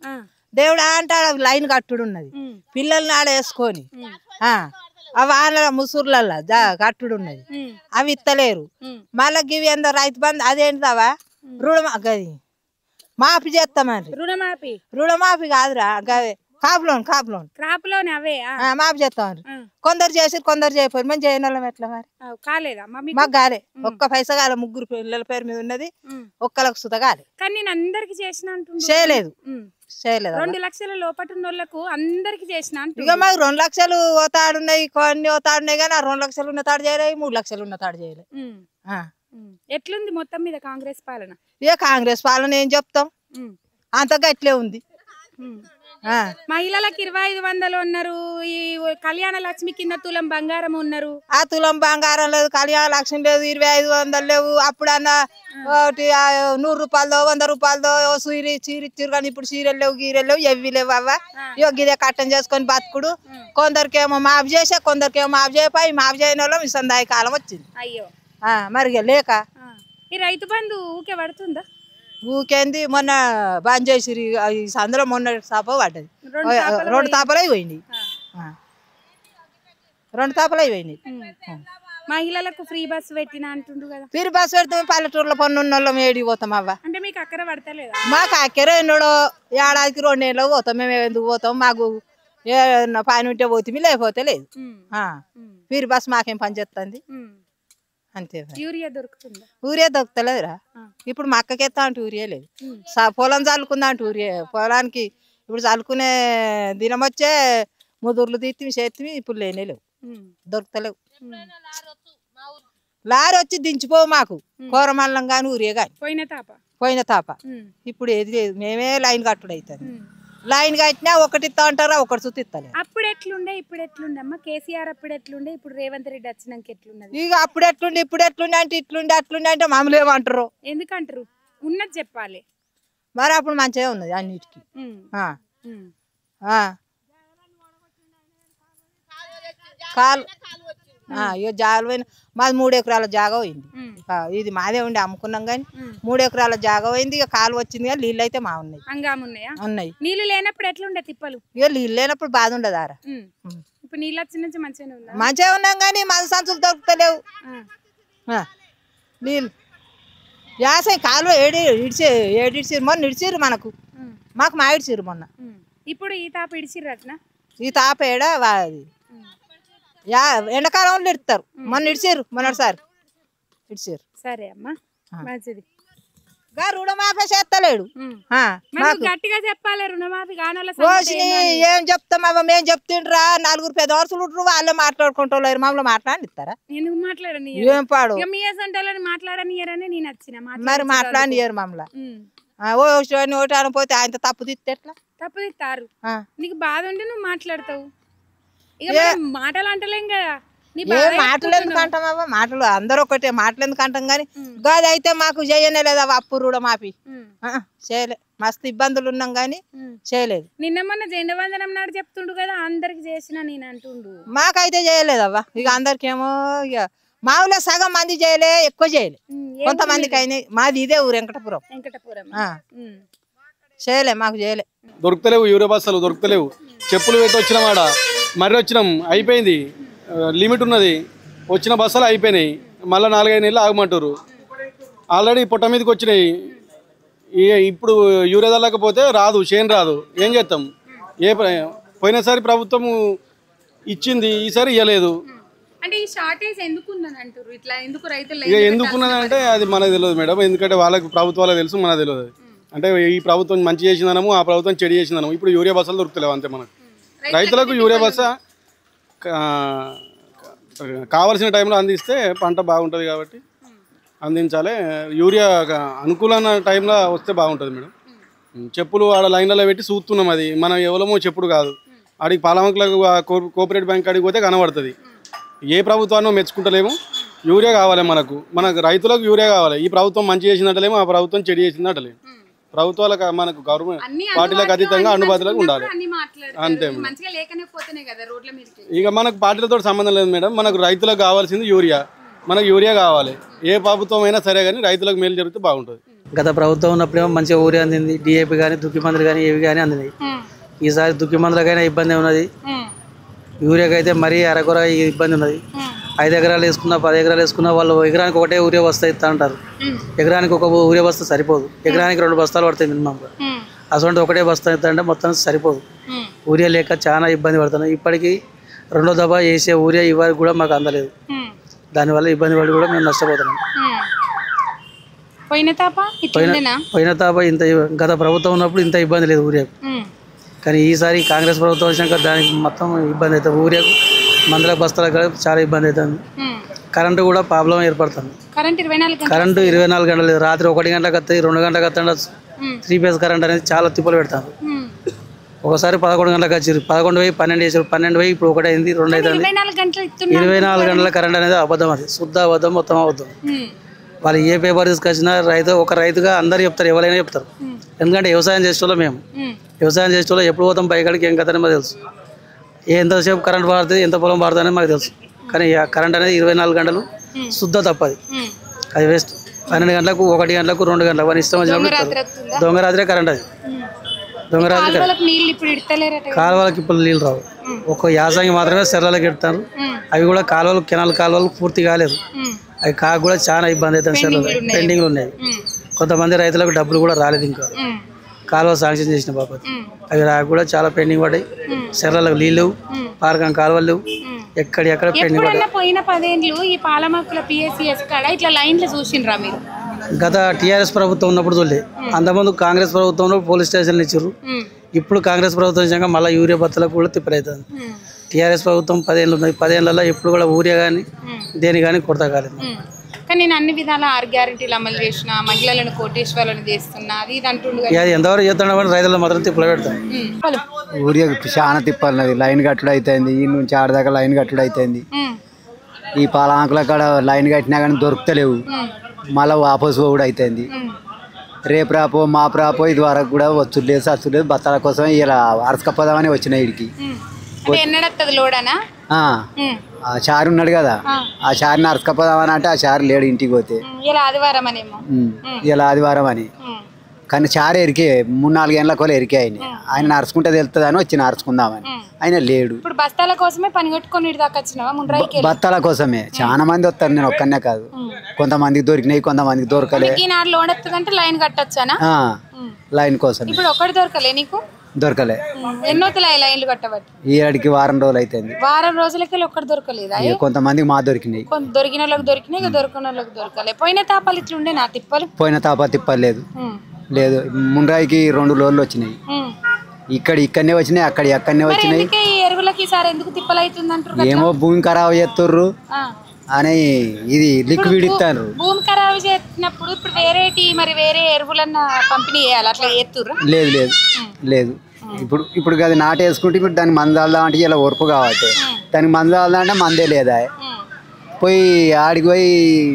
దేవుడు అంటే లైన్ కట్టుడు ఉన్నది. పిల్లల్ని ఆడ వేసుకొని వాళ్ళ ముసూర్లల్లా కట్టుడు ఉన్నది. అవి ఇత్తలేరు. మళ్ళీ గివి ఎందో రైతు బంధు అదేంటిదావా రుణమాది మాఫీ చేస్తామని. రుణమాఫీ కాదురా, క్రాప్ లోన్
అవే
మాఫీ చేస్తామని. కొందరు చేసి కొందరు చేయపోయారు. మేము చేయని వాళ్ళం ఎట్లా మరి?
కాలేదా?
మాకు కాలే. ఒక్క పైసా కాలే. 3 పిల్లల పేరు మీద ఉన్నది. ఒక్కలకు సుత కాలే.
కానీ నేను అందరికి చేసిన
చేయలేదు.
2 లక్షల లోపట ఉన్నోళ్ళకు అందరికి చేసిన.
ఇక మాకు 2 లక్షలు ఓతాడున్నాయి, కొన్ని ఓతాడున్నాయి. కానీ 2 లక్షలు ఉన్న తాడు చేయలే, 3 లక్షలు ఉన్న తాడు చేయలే.
ఎట్లుంది మొత్తం మీద కాంగ్రెస్ పాలన?
ఇక కాంగ్రెస్ పాలన ఏం చెప్తాం, అంతగా ఎట్లే ఉంది.
మహిళలకు 2,500 ఉన్నారు. ఈ కళ్యాణ లక్ష్మి కింద తులం బంగారం ఉన్నారు.
ఆ తులం బంగారం లేదు, కళ్యాణ లక్ష్మి లేదు, 2,500 లేవు. అప్పుడన్నా 100 రూపాయలదో 100 రూపాయలదో చీరిచ్చారు. కానీ ఇప్పుడు చీరలు లేవు, గీరెలు లేవు, ఎవ్వి లేవు. అవ్వ గిదే కట్టం చేసుకొని బతుకుడు. కొందరికేమో మాఫీ చేసే, కొందరికేమో మాఫీ చేయపోయి, మాఫీ చేయని వాళ్ళం ఈ సందాయి కాలం వచ్చింది.
అయ్యో
మరి లేక
ఈ రైతు బంధు ఊకే పడుతుందా?
ఊకేంది. మొన్న బంద్ చేసి అందులో మొన్న తాప పడ్డది. 2 తాపలు పోయింది. 2 తాపలు అయిపోయినాయి.
మహిళలకు ఫ్రీ బస్ పెట్టినా అంటుండు కదా.
ఫ్రీ బస్ పెడితే పల్లెటూరులో పన్నున్నోళ్ళం ఏడికి పోతాం అవ్వ.
అంటే మీకు అక్కర పడతలేదా?
మాకు అక్కర ఎన్నడో ఏడాదికి 2 నెలలు పోతాం. మేము ఎందుకు పోతాం? మాకు ఏ పని ఉంటే పోతుంది, లేకపోతే లేదు. ఫ్రీ బస్ మాకేం పని చేస్తుంది అంతే.
యూరియా దొరుకుతుందా?
ఊరియా దొరుకుతలేదురా. ఇప్పుడు మా అక్కకెత్తా అంటే ఊరియా లేదు. పొలం చల్లుకుందా అంటే ఊరియా. పొలానికి ఇప్పుడు చల్లుకునే దినం వచ్చే ముదుర్లు తీర్తి చేతి ఇప్పుడు లేనే లేవు, దొరుకుతలేవు. లారీ వచ్చి దించిపోవు మాకు కూరమల్లం కానీ ఊరియా కానీ పోయిన తాప. ఇప్పుడు ఏది లేదు, మేమే లైన్ కట్టుడు అవుతుంది. లైన్ కట్టినా ఒకటి ఇస్తా అంటారా, ఒకటి చూసి ఇస్తలేదు.
అప్పుడు ఎట్లుండే ఇప్పుడు ఎట్లుండే అమ్మ? కేసీఆర్ అప్పుడు ఎట్లుండే, ఇప్పుడు రేవంత్ రెడ్డి వచ్చినాక ఎట్లున్నది?
ఇక అప్పుడు ఎట్లుండి ఇప్పుడు ఎట్లుండే అంటే ఇట్లుండి అట్లుండి అంటే మామూలు ఏమంటారు?
ఎందుకంటారు? ఉన్నది చెప్పాలి
మరి. అప్పుడు మంచిగా ఉన్నది అన్నిటికీ. కాలు ఇక జాగా పోయిన మాది 3 ఎకరాల జాగా పోయింది. ఇది మాదే ఉండి అమ్ముకున్నాం కానీ 3 ఎకరాల జాగా పోయింది. ఇక కాలు వచ్చింది కానీ నీళ్ళు అయితే మా ఉన్నాయి. ఉన్నాయి.
నీళ్ళు లేనప్పుడు ఎట్లుండే తిప్పలు?
ఇక నీళ్ళు లేనప్పుడు బాధ ఉండదు ఆరా.
ఇప్పుడు నీళ్ళు వచ్చి నుంచి
మంచిగా ఉన్నాం కానీ మన సంచులు దొరుకుతలేవు. నీళ్ళు యాసై కాలు ఏడిడ్చిరు మొన్న ఇడిచిరు మనకు. మాకు మా ఇడిచిరు మొన్న.
ఇప్పుడు ఈ తాప ఇడిచిర్రు అట్లా.
ఈ తాప ఏడ ఎండాకాలంలో ఇడతారు. మొన్న ఇడిచారు, మొన్నటిసారి ఇడిచారు.
సరే అమ్మా, మంచిది.
రుణమాఫీ చేస్తలేడు.
గట్టిగా చెప్పాలి రుణమాఫీ కానోళ్ళ.
ఏం చెప్తాం అవ్వ? మేము చెప్తుండ్రా, 4 పెద్ద వరుసలు ఉంటారు, వాళ్ళే మాట్లాడుకుంటారు. మమ్మల్ని మాట్లాడిస్తారా?
ఎందుకు మాట్లాడని?
ఏం పాడు
మాట్లాడనియరని నేను వచ్చిన.
మరి మాట్లాడియరు మమ్మల్ని. ఒకటి అనిపోతే ఆయన తప్పు తిస్తే ఎట్లా?
తప్పు తిస్తారు. నీకు బాధ ఉంటే నువ్వు మాట్లాడతావు. మాటలు అంటలేం కదా.
మాటలు ఎందుకు అంటామవ్వ? మాటలు అందరూ ఒకటే, మాటలు ఎందుకు అంటాం కానీ గది అయితే మాకు చేయనే లేదా అప్పు రుణమాఫీ చేయలే. మస్తు ఇబ్బందులు ఉన్నాం కానీ చేయలేదు.
నిన్న మొన్న జెండా వందనం నాడు చెప్తుండు కదా అందరికి చేసిన నేను అంటుండు.
మాకైతే చేయలేదవ్వ. ఇక అందరికేమో ఇక మావులే సగం మంది చేయలే, ఎక్కువ చేయలే. కొంతమందికి అయినాయి. మాది ఇదే ఊరు వెంకటపురం. చేయలే, మాకు చేయలే.
దొరుకుతలేవు యూరియా బస్తాలు, దొరుకుతలేవు. చెప్పులు పెట్టి వచ్చినాం ఆడ, మర్రి వచ్చినాం, అయిపోయింది. లిమిట్ ఉన్నది, వచ్చిన బస్సులు అయిపోయినాయి. మళ్ళీ 4-5 నెలలు ఆగమంటారు. ఆల్రెడీ పుట్ట మీదకి వచ్చినాయి. ఇప్పుడు యూరియా చల్లకపోతే రాదు, చేను రాదు. ఏం చేస్తాం? పోయినసారి ప్రభుత్వం ఇచ్చింది, ఈసారి ఇవ్వలేదు. ఎందుకున్నదంటే అది మనకు తెలియదు మేడం. ఎందుకంటే వాళ్ళకి ప్రభుత్వాలకు తెలుసు, మనకు తెలియదు. అంటే ఈ ప్రభుత్వం మంచి చేసిందనము, ఆ ప్రభుత్వం చెడు చేసిందనము. ఇప్పుడు యూరియా బస్సులు దొరుకుతలేవు అంతే. మనకు రైతులకు యూరియా బస్స కావాల్సిన టైంలో అందిస్తే పంట బాగుంటుంది కాబట్టి అందించాలి. యూరియా అనుకూలమైన టైంలో వస్తే బాగుంటుంది మేడం. చెప్పులు ఆడ లైన్లలో పెట్టి చూస్తున్నాం. అది మనం ఎవరమో చెప్పుడు కాదు. ఆడికి పాలమంకులకు కోఆపరేటివ్ బ్యాంక్ అడిగి పోతే కనబడుతుంది. ఏ ప్రభుత్వాన్ని మెచ్చుకుంటలేము. యూరియా కావాలి మనకు రైతులకు యూరియా కావాలి. ఈ ప్రభుత్వం మంచి చేసిందంటలేమో, ఆ ప్రభుత్వం చెడు చేసిందంటలేము. ప్రభుత్వాలకు మనకు గవర్నమెంట్ పార్టీలకు అతీతంగా అందుబాటులోకి ఉండాలి అంతే. ఇక మనకు పార్టీలతో సంబంధం లేదు మేడం. మనకు రైతులకు కావాల్సింది యూరియా. మనకు యూరియా కావాలి. ఏ ప్రభుత్వం అయినా సరే కానీ రైతులకు మేలు జరిగితే బాగుంటుంది.
గత ప్రభుత్వం ఉన్నప్పుడేమో మంచిగా ఊరియా అందింది. డిఏపి కానీ దుక్కి మందులు కానీ ఏవి కానీ అందినాయి. ఈసారి దుక్కి మందులకైనా ఇబ్బంది ఉన్నది. యూరియాకి అయితే మరీ అరకొర ఇబ్బంది ఉన్నది. 5 ఎకరాలు వేసుకున్నా 10 ఎకరాలు వేసుకున్నా వాళ్ళు ఎకరానికి ఒకటే యూరియా బస్తా ఇస్తా అంటారు. ఎకరానికి ఒక యూరియా బస్తా సరిపోదు. ఎకరానికి 2 బస్తాలు పడతాయి మినిమంగా. అసలు ఒకటే బస్తా ఇస్తా అంటే మొత్తం సరిపోదు. యూరియా లేక చాలా ఇబ్బంది పడుతున్నాయి. ఇప్పటికీ 2వ దఫా వేసే యూరియా ఇవ్వడానికి కూడా మాకు అందలేదు. దానివల్ల ఇబ్బంది పడి కూడా మేము నష్టపోతున్నాం. పోయిన తాప ఇంత గత ప్రభుత్వం ఉన్నప్పుడు ఇంత ఇబ్బంది లేదు యూరియాకు. కానీ ఈసారి కాంగ్రెస్ ప్రభుత్వం వచ్చినాక దానికి మొత్తం ఇబ్బంది అవుతుంది. యూరియాకు మందుల బస్తాలకు చాలా ఇబ్బంది అవుతుంది. కరెంటు కూడా ప్రాబ్లం ఏర్పడుతుంది. కరెంటు 24 గంటలు, రాత్రి 1 గంటలకు వస్తాయి, 2 గంటలకు వస్తాయి. 3 ఫేజ్ కరెంట్ అనేది చాలా తిప్పలు పెడతారు. ఒకసారి 11 గంటలకు వచ్చారు, 11 పోయి 12 చేసారు, 12 పోయి ఇప్పుడు 1 అయింది, 2 అవుతుంది. 24 గంటల కరెంట్ అనేది అబద్ధం. అది శుద్ధ అబద్ధం, మొత్తం అబద్ధం. వాళ్ళు ఏ పేపర్ తీసుకొచ్చినా ఒక రైతుగా అందరు చెప్తారు, ఎవరైనా చెప్తారు. ఎందుకంటే వ్యవసాయం చేసేవాళ్ళం మేము. వ్యవసాయం చేసేవాళ్ళం ఎప్పుడు పోతాం పైకాడికి ఏం కథనే మాకు తెలుసు. ఎంతసేపు కరెంట్ వాడుతుంది, ఎంత పొలం వాడుతుంది అనేది మాకు తెలుసు. కానీ కరెంట్ అనేది 24 గంటలు శుద్ధ తప్పది. అది వేస్ట్. 12 గంటలకు, 1 గంటలకు, 2 గంటలకు అని ఇష్టం వచ్చినప్పుడు దొంగ రాత్రే కరెంట్. అది దొంగ రాత్రి కాలువలకు ఇప్పుడు నీళ్ళు రావు. ఒక యాసంగి మాత్రమే సెర్రలకు ఎడతారు. అవి కూడా కాలువలు కెనాల్ కాలువలు పూర్తి కాలేదు. అవి కాక కూడా చాలా ఇబ్బంది అవుతుంది సార్. పెండింగ్లు ఉన్నాయి. కొంతమంది రైతులకు డబ్బులు కూడా రాలేదు. ఇంకా కాలువ శాంక్షన్ చేసిన బాబు అవి రాక కూడా చాలా పెండింగ్ పడ్డాయి. చెర్లకు నీళ్ళు లేవు, పారకం కాలువలు లేవు, ఎక్కడెక్కడ పెండింగ్ పడ్డాయి.
పోయిన 10 ఏళ్ళు ఈ పాలమక్కుల PSCS కాడ ఇట్లా లైన్లు చూసిండ్రా మీరు?
గత టీఆర్ఎస్ ప్రభుత్వం ఉన్నప్పుడు చూడలేదు. అంతకుముందు కాంగ్రెస్ ప్రభుత్వంలో పోలీస్ స్టేషన్లు ఇచ్చారు. ఇప్పుడు కాంగ్రెస్ ప్రభుత్వం వచ్చాక మళ్ళీ యూరియా బత్తలకు కూడా తిప్పలవుతుంది. టీఆర్ఎస్ ప్రభుత్వం 10 ఏళ్ళు ఉన్నది. 10 ఏళ్ళలో ఎప్పుడు కూడా ఊరియా కానీ దేని కానీ కొరత కాలేదు.
కానీ నేను అన్ని విధాల 6 గ్యారెంటీలు అమలు చేసిన, మహిళలను కోటేశ్వరులను చేస్తున్నా, అది ఇది అంటుండే.
అది ఎంతవరకు చేస్తున్నా కానీ రైతులు మాత్రం తిప్పలు పెడతాం.
ఊరియా చాలా తిప్పాలన్నది. లైన్ కట్టుడు అవుతుంది. ఈ నుంచి ఆడదాకా లైన్ కట్టుడు అవుతుంది. ఈ పాలకుల కాడ లైన్ కట్టినా కానీ దొరుకుతలేవు. మళ్ళీ వాపసు కూడా అవుతుంది. రేపు రాపో మాపు రాపో ఇది వరకు కూడా వచ్చులేదు సచ్చులేదు. బత్తాల కోసం ఇలా అరసకపోదామని వచ్చినాయి ఇడికి. ఆ చారు ఉన్నాడు కదా, ఆ చారుని అరసకపోదామని అంటే ఆ చారు లేడు ఇంటికి పోతే. ఇలా ఆదివారం అని కానీ చారు ఎరికే 3-4 గంటల కోలు ఎరికే ఆయన నడుచుకుంటే తెలుస్తుంది అని వచ్చి నడుచుకుందామని. ఆయన లేడు.
బస్తాల కోసమే పని కట్టుకొని
బత్తాల కోసమే చాలా మంది వస్తారు. నేను ఒక్కనే కాదు, కొంతమందికి దొరికినాయి, కొంతమందికి దొరకలే.
లైన్ కట్టొచ్చానా?
లైన్ కోసం
ఇప్పుడు ఒక్కటి దొరకలే నీకు?
దొరకలే.
ఎన్నో లైన్లు కట్టబట్టి
ఈ ఏడికి వారం రోజులు అవుతుంది.
వారం రోజులకి ఒక్కటి దొరకలేదా?
కొంతమందికి మా దొరికినాయి,
దొరికిన వాళ్ళకి దొరికినాయి, దొరికిన వాళ్ళకి దొరకలే. పోయిన తాపాలు ఇట్లా ఉండే నా తిప్పలు?
పోయిన తాప తిప్పలేదు లేదు. ముండ్రాయికి 2 లోన్లు వచ్చినాయి. ఇక్కడనే వచ్చినాయి, అక్కడనే వచ్చినాయి.
ఎరువులకి ఈసారి ఎందుకు తిప్పలు అవుతుంది?
ఏమో భూమి ఖరాబ్ చేస్తుర్రు అని ఇది లిక్విడ్ ఇస్తారు.
భూమి ఖరాబ్ చేసినప్పుడు ఇప్పుడు వేరే ఎరువులన్న పంపిణీ చేయాలి, అట్లా చేస్తుర్రు?
లేదు లేదు లేదు. ఇప్పుడు అది నాటేసుకుంటే ఇప్పుడు దానికి మందు వెళ్దాం అంటే ఇలా ఓర్పు కాబట్టి దానికి మందు వెళ్దాం అంటే మందే లేదా. పోయి ఆడికి పోయి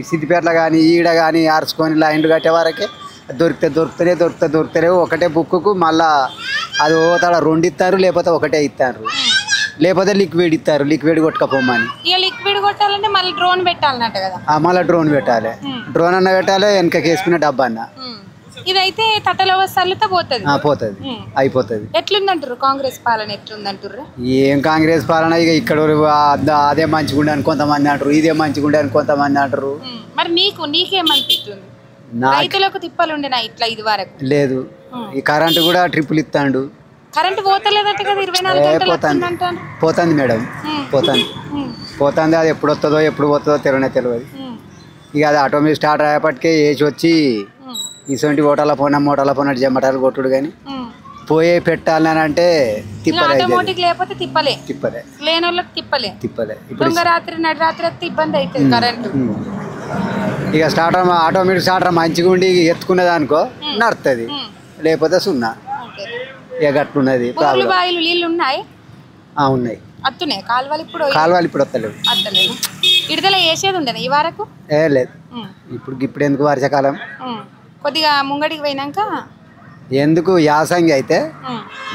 సిద్దిపేటలో కానీ ఈడ కానీ ఆర్చుకొని లైన్లు కట్టే వరకే దొరుకుతూనే ఒకటే బుక్కు మళ్ళా అది ఓతాడ 2 ఇస్తారు, లేకపోతే ఒకటే ఇస్తారు, లేకపోతే లిక్విడ్ ఇస్తారు. లిక్విడ్ కొట్టుకపోమని.
లిక్విడ్ కొట్టాలంటే మళ్ళీ డ్రోన్ పెట్టాలన్నట్టు కదా?
మళ్ళీ డ్రోన్ పెట్టాలి. డ్రోన్ అన్న పెట్టాలి, వెనకకి వేసుకునే డబ్బా అన్న.
ఇదైతే తట్టలో వస్తూ
పోతుంది, అయిపోతుంది.
ఎట్లుందంటారు కాంగ్రెస్ పాలన? ఎట్లుందంటారు?
ఏం కాంగ్రెస్ పాలన? ఇక ఇక్కడ అదే మంచిగుండే అని కొంతమంది అంటారు, ఇదే మంచిగుండే అని కొంతమంది అంటారు.
మరి నీకేమనిపిస్తుంది? రైతులకు తిప్పలు ఉండేనా ఇట్లా ఇది వరకు?
లేదు. ఈ కరెంట్ కూడా ట్రిపుల్ ఇస్తాడు.
కరెంట్ పోతలేదట కదా? 24 గంటలు
పోతుంది మేడం, పోతుంది. అది ఎప్పుడు వస్తుందో ఎప్పుడు పోతుందో తెలియదు. ఇక అది ఆటోమేటిక్ స్టార్ట్ అయ్యేపటికే వేసి వచ్చి ఇటువంటి ఓటాల పోయినట్టు జమ్మటాలు కొట్టుడు. కానీ పోయే పెట్టాలని అంటే తిప్పలే.
లేని వాళ్ళకి తిప్పలే. రాత్రి నడిరాత్రి వస్తే ఇబ్బంది అవుతుంది కరెంట్.
ఇక ఆటోమేటిక్ స్టార్టర్ మంచిగా ఉండి ఎత్తుకున్నది అనుకో నడుతుంది, లేకపోతే 0. ఇక గట్లున్నది. ఉన్నాయి.
కాలువలు
ఇప్పుడు వస్తలేవు.
విడుదల చేసేది ఉండేది ఈ వరకు?
లేదు. ఇప్పుడు ఎందుకు వర్షాకాలం
కొద్దిగా ముంగడికి పోయినాక
ఎందుకు యాసంగి అయితే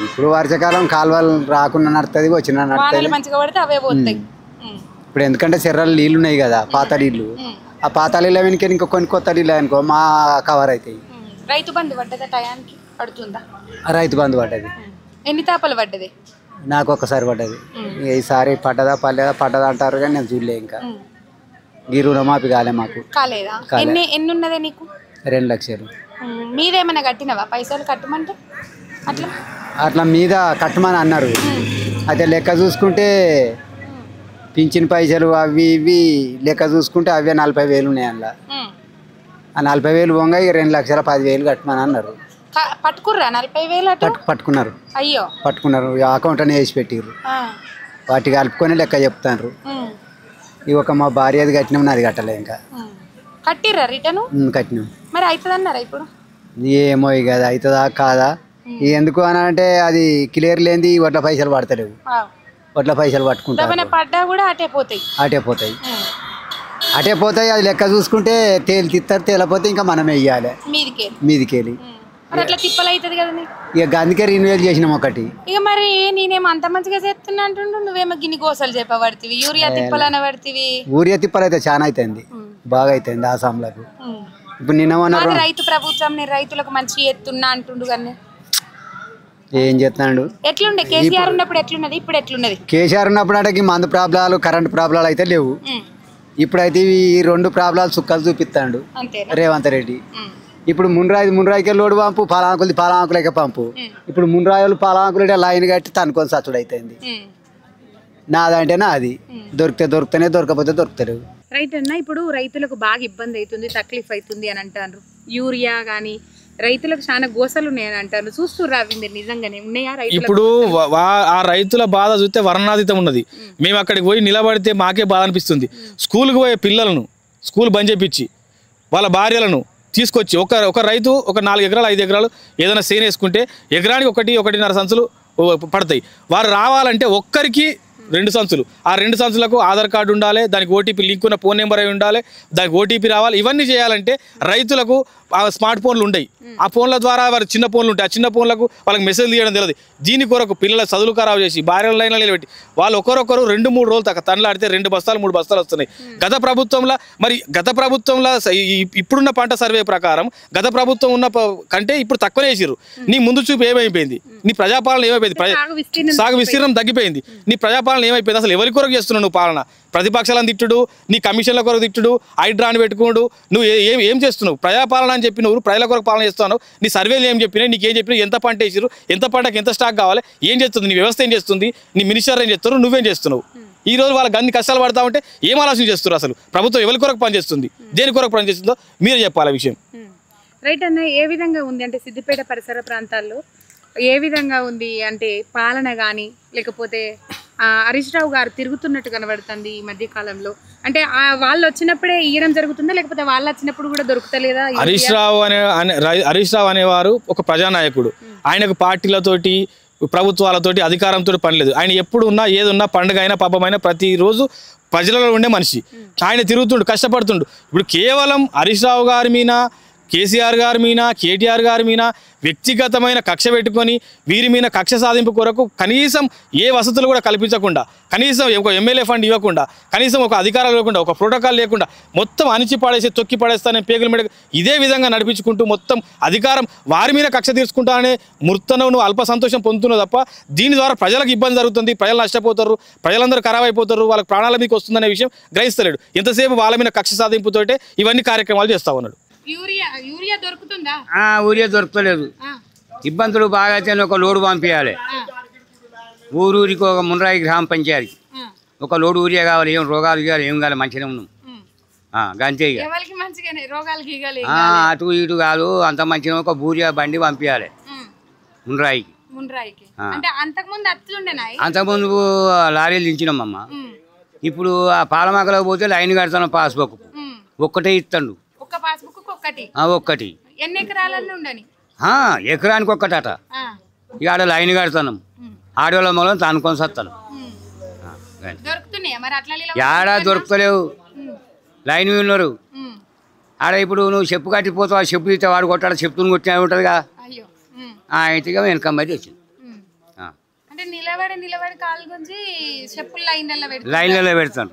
ఇప్పుడు వర్షాకాలం కాలువలు రాకుండా నడుతుంది, వచ్చిన నడుతుంది.
మంచిగా పడితే అవే పోతాయి.
ఇప్పుడు ఎందుకంటే చెర్రలు నీళ్ళు ఉన్నాయి కదా, పాత నీళ్ళు. ఆ పాత నీళ్ళ వెనుక ఇంకా కొన్ని కొత్త నీళ్ళు అనుకో మా కవర్ అవుతాయి.
రైతు బంధు పడ్డదా టయానికి? పడుతుందా?
రైతు బంధు పడ్డది.
ఎన్ని తాపలు పడ్డది?
నాకు ఒక్కసారి పడ్డది. ఈసారి పడ్డదా పడ్డదా అంటారు కానీ నేను చూడలే. ఇంకా ఈ రుణమాఫీ కాలే మాకు.
కాలేదా? ఎన్ని ఉన్నదే నీకు?
2 లక్షలు.
మీరేమైనా కట్టినవా పైసలు? కట్టమంటే
అట్లా మీద కట్టమని అన్నారు. అయితే లెక్క చూసుకుంటే పింఛన్ పైసలు అవి ఇవి లెక్క చూసుకుంటే అవే 40,000 ఉన్నాయి. అందులో ఆ 40,000 పోగా 2,10,000 కట్టమని అన్నారు.
పట్టుకుర్రా 40,000?
పట్టుకున్నారు.
అయ్యో
పట్టుకున్నారు. అకౌంట్ అని వేసి పెట్టిర్రు. వాటి కలుపుకొని లెక్క చెప్తారు. ఇవి ఒక మా భార్యది కట్టినాం, నాది కట్టలే. ఇంకా
కట్టిర్రా రిటర్న్?
కట్టినాం.
మరి అవుతుందన్నారా ఇప్పుడు?
ఏమో ఇక అది అవుతుందా కాదా. ఎందుకు అని అంటే అది క్లియర్ లేనిది వడ్ల పైసలు పడతలేవు. వడ్ల పైసలు పట్టుకుంటారు,
పడ్డా కూడా అటే
పోతాయి. అది లెక్క చూసుకుంటే తిస్తారు, తేలిపోతే ఇంకా మనమే ఇవ్వాలి మీదికెళ్ళి. ఇక అందుకే రిన్యూవల్ చేసినాం ఒకటి.
ఇక మరి నేనేమో అంత మంచిగా చేస్తున్నా అంటుండు, నువ్వేమో గిన్ని గోసలు చెప్పబడుతుంది. యూరియా తిప్పలన పడుతుంది.
యూరియా తిప్పలు అయితే చాలా అవుతుంది, బాగా అవుతుంది ఆసాంలకు. ఇప్పుడు నిన్న
రైతు ప్రభుత్వం రైతులకు మంచి ఎత్తున్నా అంటుండు. కానీ
ఏం చేస్తున్నాడు.
ఎట్లుండే కేసీఆర్ ఉన్నప్పుడు ఎట్లున్నది, ఇప్పుడు ఎట్లున్నది?
కేసీఆర్ ఉన్నప్పుడు అంటే మందు ప్రాబ్లాలు కరెంట్ ప్రాబ్లాలు అయితే లేవు. ఇప్పుడైతే ఈ 2 ప్రాబ్లాలు సుక్కలు చూపిస్తాడు రేవంత్ రెడ్డి. ఇప్పుడు మున్రాయికి లోడు పంపు, పాలాంకులకి పంపు. ఇప్పుడు మున్రాయులు పాలాంకులు లైన్ కట్టి తనుకొని సచ్చుడు అవుతుంది. నాదంటే నాది, దొరికితేనే దొరకపోతే దొరుకుతలేవు.
రైట్ అన్న, ఇప్పుడు రైతులకు బాగా ఇబ్బంది అవుతుంది, తక్లీఫ్ అవుతుంది అని అంటారు. యూరియా కానీ రైతులకు చాలా గోసలు ఉన్నాయని అంటారు. చూస్తుర్రా మీరు నిజంగానే ఉన్నాయా?
ఇప్పుడు ఆ రైతుల బాధ చూస్తే వర్ణాతీతం ఉన్నది. మేము అక్కడికి పోయి నిలబడితే మాకే బాధ అనిపిస్తుంది. స్కూల్కి పోయే పిల్లలను స్కూల్ బంద్ చేపించి వాళ్ళ భార్యలను తీసుకొచ్చి ఒక రైతు ఒక 4 ఎకరాలు 5 ఎకరాలు ఏదైనా సేన వేసుకుంటే ఎకరానికి 1-1.5 సంచులు పడతాయి. వారు రావాలంటే ఒక్కరికి 2 సంచులు. ఆ 2 సంచులకు ఆధార్ కార్డు ఉండాలి, దానికి ఓటీపీ లింక్ ఉన్న ఫోన్ నెంబర్ అయి ఉండాలి, దానికి ఓటీపీ రావాలి. ఇవన్నీ చేయాలంటే రైతులకు స్మార్ట్ ఫోన్లు ఉంటాయి. ఆ ఫోన్ల ద్వారా వారి చిన్న ఫోన్లు ఉంటాయి. ఆ చిన్న ఫోన్లకు వాళ్ళకి మెసేజ్ తీయడం తెలియదు. దీని కొరకు పిల్లల చదువులు ఖరాబు చేసి భార్యల లైన్లో నిలబెట్టి వాళ్ళు ఒకరొకరు 2-3 రోజులు తనలాడితే 2 బస్తాలు 3 బస్తాలు వస్తున్నాయి. గత ప్రభుత్వంలో ఇప్పుడున్న పంట సర్వే ప్రకారం గత ప్రభుత్వం ఉన్న కంటే ఇప్పుడు తక్కువనే చేసిర్రు. నీ ముందు చూపు ఏమైపోయింది? నీ ప్రజాపాలన ఏమైపోయింది? సాగు విస్తీర్ణం తగ్గిపోయింది. నీ ప్రజాపాలన ఏమైపోయింది? అసలు ఎవరి కొరకు చేస్తున్నావు నువ్వు పాలన? ప్రతిపక్షాలను తిట్టుడు, నీ కమిషన్ల కొరకు తిట్టుడు, హైడ్రాని పెట్టుకోడు. నువ్వు ఏం చేస్తున్నావు? ప్రజాపాలన అని చెప్పి నువ్వు ప్రజల కొరకు పాలన చేస్తున్నావు. నీ సర్వేలు ఏం చెప్పినాయి? నీకేం చెప్పినా? ఎంత పంట వేసిరు, ఎంత పంటకు ఎంత స్టాక్ కావాలి, ఏం చేస్తుంది నీ వ్యవస్థ, ఏం చేస్తుంది నీ మినిస్టర్, ఏం చేస్తున్నారు, నువ్వేం చేస్తున్నావు? ఈ రోజు వాళ్ళకి అన్ని కష్టాలు పడతా ఉంటే ఏం ఆలోచన చేస్తున్నారు? అసలు ప్రభుత్వం ఎవరి కొరకు పనిచేస్తుంది, దేని కొరకు పనిచేస్తుందో మీరే చెప్పాలి విషయం.
రైట్ అన్న, ఏ విధంగా ఉంది అంటే సిద్దిపేట పరిసర ప్రాంతాల్లో ఏ విధంగా ఉంది అంటే పాలన కానీ, లేకపోతే హరీష్ రావు గారు తిరుగుతున్నట్టు కనబడుతుంది ఈ మధ్య కాలంలో? అంటే వాళ్ళు వచ్చినప్పుడే ఇయ్యడం జరుగుతుందా, లేకపోతే వాళ్ళు వచ్చినప్పుడు కూడా దొరుకుతలేదా?
హరీష్ రావు అనేవారు ఒక ప్రజానాయకుడు. ఆయనకు పార్టీలతోటి ప్రభుత్వాలతోటి అధికారంతో పని లేదు. ఆయన ఎప్పుడు ఉన్నా ఏదున్నా పండుగ అయినా పాపమైనా ప్రతిరోజు ప్రజలలో ఉండే మనిషి. ఆయన తిరుగుతుండు, కష్టపడుతుండు. ఇప్పుడు కేవలం హరీష్ రావు గారి మీద, కేసీఆర్ గారి మీద, కేటీఆర్ గారి మీద వ్యక్తిగతమైన కక్ష పెట్టుకొని వీరి మీద కక్ష సాధింపు కొరకు కనీసం ఏ వసతులు కూడా కల్పించకుండా, కనీసం ఒక ఎమ్మెల్యే ఫండ్ ఇవ్వకుండా, కనీసం ఒక అధికారాలు లేకుండా, ఒక ప్రోటోకాల్ లేకుండా మొత్తం అణిచి పడేసి తొక్కి పడేస్తానని పేగుల మీద ఇదే విధంగా నడిపించుకుంటూ మొత్తం అధికారం వారి మీద కక్ష తీర్చుకుంటానే ముర్తనవు అల్ప సంతోషం పొందుతున్నావు తప్ప దీని ద్వారా ప్రజలకు ఇబ్బంది జరుగుతుంది, ప్రజలు నష్టపోతారు, ప్రజలందరూ ఖరాబ్ అయిపోతారు, వాళ్ళకి ప్రాణాల మీకు వస్తుందనే విషయం గ్రహిస్తలేడు. ఎంతసేపు వాళ్ళ మీద కక్ష సాధింపుతోటే ఇవన్నీ కార్యక్రమాలు చేస్తా ఉన్నాడు.
యూరియా దొరుకుతుందా?
ఊరియా దొరకలేదు. ఇబ్బందులు బాగా అయితే ఒక లోడు పంపించాలి. ఊరికి ఒక మున్రాయి గ్రామ పంచాయతీ ఒక లోడు ఊరియా కావాలి. ఏం రోగాలు ఇవ్వాలి, ఏం కావాలి, మంచిగా ఉన్నాం అంతే. అటు ఇటు కాదు, అంత మంచిగా ఒక బూరియా బండి పంపించాలి మున్రాయికి. అంతకుముందు లారీలు దించినాం అమ్మ. ఇప్పుడు ఆ పాలమాకలో పోతే లైన్ కడతాను, పాస్బుక్ ఒక్కటే ఇస్తాడు. ఒక్కటి ఎకరానికి ఒక్కటట. ఇక ఆడ లైన్ కడతాను, ఆడవాళ్ళ మూలం తనుకొని సత్తాను. ఆడ దొరుకుతలేవు, లైన్ ఉన్నారు ఆడ. ఇప్పుడు నువ్వు చెప్పు కట్టిపోతావు, ఆ చెప్పు ఇస్తే వాడు కొట్టాడు, చెప్పుని కొట్టిన ఉంటుందిగా. అయితే వెనకమ్మ వచ్చింది. లైన్లలో పెడతాను.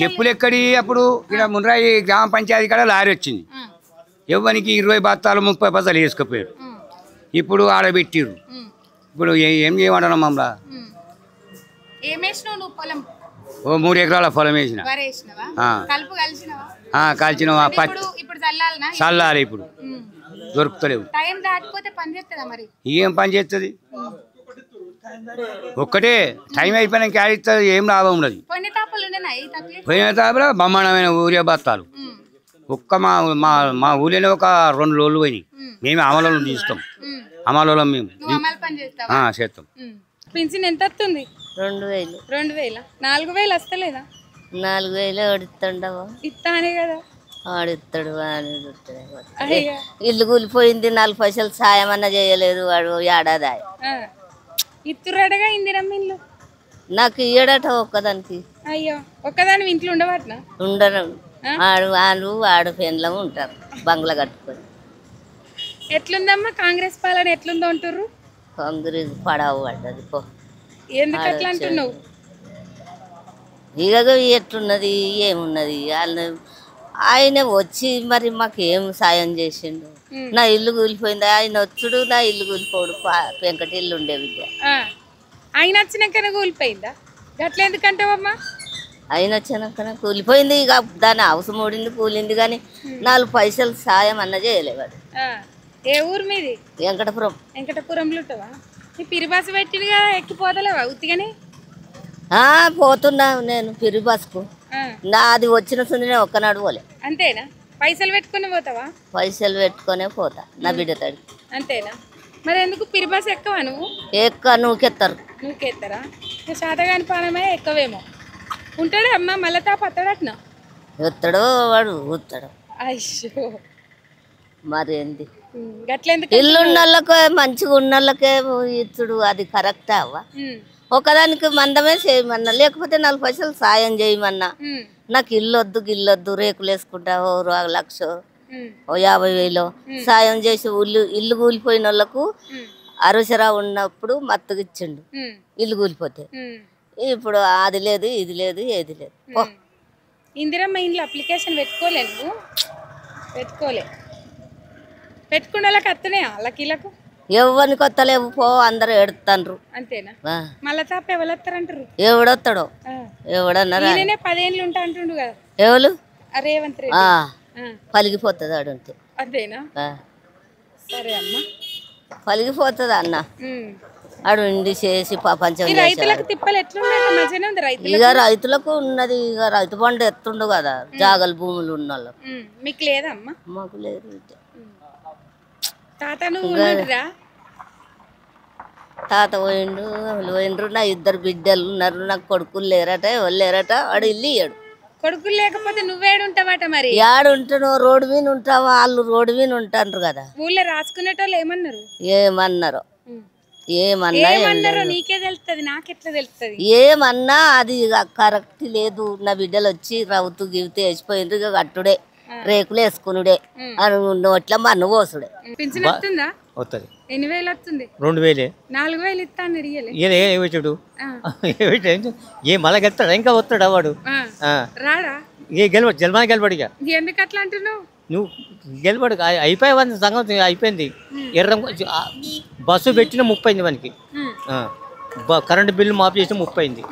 చెప్పులు ఎక్కడి? అప్పుడు ఇక్కడ మున్రాయి గ్రామ పంచాయతీ కాడ లారీ వచ్చింది, ఎవరికి 20 బస్తాలు 30 బస్తాలు వేసుకుపోయారు. ఇప్పుడు ఆడ పెట్టిర్రు. ఇప్పుడు ఏం చేయమంటున్నాం మమ్మల్ని? ఓ 3 ఎకరాల పొలం వేసిన, కాల్చినవా చల్లాలి. ఇప్పుడు దొరుకుతలేవు. ఏం పని చేస్తుంది? ఒక్కటే టైం అయిపోయినాక ఆడిస్తుంది, ఏం లాభం ఉన్నది. పోయిన తాపలో బ్రహ్మాండమైన ఊరియా బస్తాలు ఒక్క మా ఊళ్ళోనే ఒక 2 లోళ్ళు పోయినాయి. మేమే అమలలో తీస్తాం, అమలలో మేము చేస్తాం.
పింఛన్ ఎంత వస్తుంది?
2000.
2000? 4000 వస్తలేదా?
4000 అడుగుతుండవా?
ఇస్తానే కదా
ఆడిస్తాడు. ఇల్లు కూలిపోయింది, 4 పైసలు సాయం అన్న చేయలేదు వాడు. ఏడాది
ఇత్తురాడగా ఇందిరమ్మ ఇల్లు
నాకు ఇయ్యడట ఒక్కదానికి.
అయ్యో, ఒక్కదాని ఇంట్లో ఉండవట్నా?
ఉండరు, వాళ్ళు వాడు పెన్లం ఉంటారు బంగ్లా కట్టుకొని.
ఎట్లుందమ్మా కాంగ్రెస్ పాలన, ఎట్లుందో అంటారు?
కాంగ్రెస్ పడవ పడ్డది.
ఎందుకు అట్లా అంటున్నావు?
ఇక ఎట్లున్నది ఏమున్నది, వాళ్ళు ఆయన వచ్చి మరి మాకేం సాయం చేసిండు. నా ఇల్లు కూలిపోయింది, ఆయన వచ్చుడు నా ఇల్లు కూలిపోడు. వెంకటి ఇల్లు ఉండే బిడ్డ.
ఆయన వచ్చినాకనే కూలిపోయిందా? గట్ల ఎందుకంటావమ్మా?
ఆయన వచ్చినాకనే కూలిపోయింది. ఇక దాని అవసరం ఓడింది, కూలింది, కానీ 4 పైసలు సాయం అన్న చేయలేవాడు.
ఏ ఊరు మీది?
వెంకటపురం.
వెంకటపురంలో ఉంటావా? నీ పిరిబాస పెట్టింది కదా, ఎక్కిపోతలేవా ఉత్తిగానే?
పోతున్నా నేను పిరిబాసుకు. నాది వచ్చిన సుంది ఒక్కనాడు పోలే.
అంతేనా? పైసలు పెట్టుకుని పోతావా?
పైసలు పెట్టుకునే పోతా నా బిడ్డ తడి.
అంతేనా? మరి ఎందుకు పిరిబాస్ ఎక్కవా నువ్వు?
నూకెత్తారు.
నూకెత్తారా? శాతగాని పానమే ఎక్కవేమో. ఉంటాడు అమ్మ మళ్ళా పత్తడట్నా?
ఎత్తాడో వాడు ఊతాడు.
అయ్యో
మరేంది
గట్లెందుకు?
ఇల్లు ఉన్నోళ్ళకే మంచిగా ఉన్నోళ్ళకే ఇచ్చుడు అది కరెక్టా అవ్వ? ఒకదానికి మందమే చేయమన్నా, లేకపోతే 4 పైసలు సాయం చేయమన్నా. నాకు ఇల్లొద్దు గిల్లొద్దు, రేకులు వేసుకుంటా ఓ 1,00,000 ఓ 50,000 సాయం చేసి ఇల్లు కూలిపోయిన వాళ్ళకు అరుసరా ఉన్నప్పుడు మత్తుగా ఇచ్చిండు ఇల్లు కూలిపోతే. ఇప్పుడు అది లేదు ఇది లేదు ఏది లేదు.
ఇందిరమ్మ ఇంట్లో అప్లికేషన్ పెట్టుకోలేదు. పెట్టుకున్న వాళ్ళకి వస్తున్నాయా? వాళ్ళకి
ఎవరిని కొత్తలేవు పో, అందరు ఎడుతాండ్రు.
అంతేనా? మళ్ళా తాప ఎవరు వస్తారంటారు?
ఎవడొస్తాడో ఎవడన్నారా?
10 ఏళ్ళు ఉంటా అంటుండు కదా.
ఎవరు?
రేవంత్ రెడ్డి.
పలిగిపోతుంది ఆడుంటే.
అంతేనా? సరే అమ్మ,
పలిగిపోతుంది అన్న. ఆడు ఇండి చేసి ప్రపంచం
రైతులకు తిప్పలు ఎట్లుండే?
ఇక రైతులకు ఉన్నది, ఇక రైతు బండి ఎత్తుండు కదా జాగలు భూములు ఉన్న వాళ్ళకు.
మీకు లేదమ్మా?
మాకు లేదు. తాత పోయిండ్రు. నా 2 బిడ్డలు ఉన్నారు, నాకు కొడుకులు లేరట, ఎవరు లేరట. వాడు ఇల్లు ఇయ్యాడు.
కొడుకులు లేకపోతే నువ్వేడుంటావట? మరి
ఏడుంటాను? రోడ్డు మీద ఉంటావా? వాళ్ళు రోడ్డు మీద ఉంటారు కదా.
ఊళ్ళో రాసుకునేటోళ్ళు ఏమన్నారు?
ఏమన్నా
నీకే తెలుస్తుంది, నాకెట్లా తెలుస్తుంది?
ఏమన్నా అది కరెక్ట్ లేదు. నా బిడ్డలు వచ్చి రవ్వుతూ గివితే వేసిపోయిండ్రు. ఇక కట్టుడే, రేకులు వేసుకునుడే, నోట్ల మన్ను పోసుడే.
పింఛన్ వస్తుందా?
వస్తుంది.
ఎన్ని వేలు వస్తుంది?
2,000.
4,000 ఇస్తాను.
ఏమిచ్చాడు? ఏ మళ్ళా గెలుతాడా? ఇంకా వస్తాడా వాడు?
రాడా?
గెలవాడు, జన్మాన్ని గెలవాడు. ఇక
ఎందుకు అట్లా అంటున్నావు?
నువ్వు గెలవాడు. అయిపోయి సంగతి అయిపోయింది. ఎర్ర బస్సు పెట్టిన 30 మనకి. కరెంటు బిల్లు మాఫ్ చేసిన 30.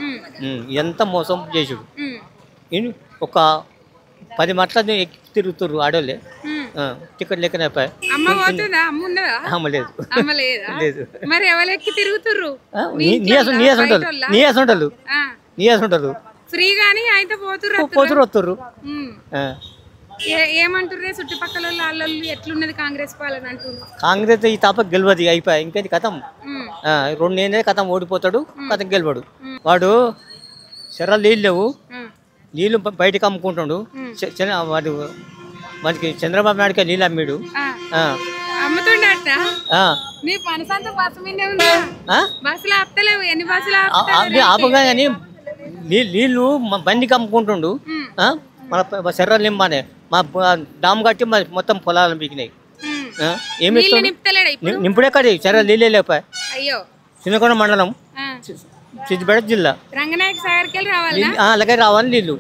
ఎంత మోసం చేసుడు. ఒక 10 మట్ల ఎక్కి తిరుగుతుర్రు ఆడోళ్ళే. టికెట్ లెక్కనే
లేదు. మరి ఎవరెక్కి తిరుగుతుర్రు?
నీయసుంటారు
ఫ్రీ గానీ అయితే
పోతురు వస్తుర్రు.
ఏమంటుర్రే చుట్టుపక్కల వాళ్ళు? ఎట్లున్నది కాంగ్రెస్ పాలన అంటున్నారు?
కాంగ్రెస్ ఈ తాప గెలవది, అయిపోయి ఇంకేది కథం. 2 నెలలే కథం, ఓడిపోతాడు, కథం గెలవాడు. వాడు శరాలు నీళ్ళు లేవు, నీళ్ళు బయటకు అమ్ముకుంటాడు. వాడు మనకి చంద్రబాబు నాయుడుకే నీళ్ళు అమ్మిడు. ఆపగా కానీ నీళ్ళు బండికి అమ్ముకుంటుండు. మన శర్రలు నింబానే మా డామ్ కట్టి మొత్తం పొలాలను పీకినాయి. ఏమి నింపుడే కది శర్రలు నీళ్ళే లేపాయి. చిన్నకొండ మండలం, సిద్దిపేట జిల్లా. అలాగే రావాలి నీళ్ళు.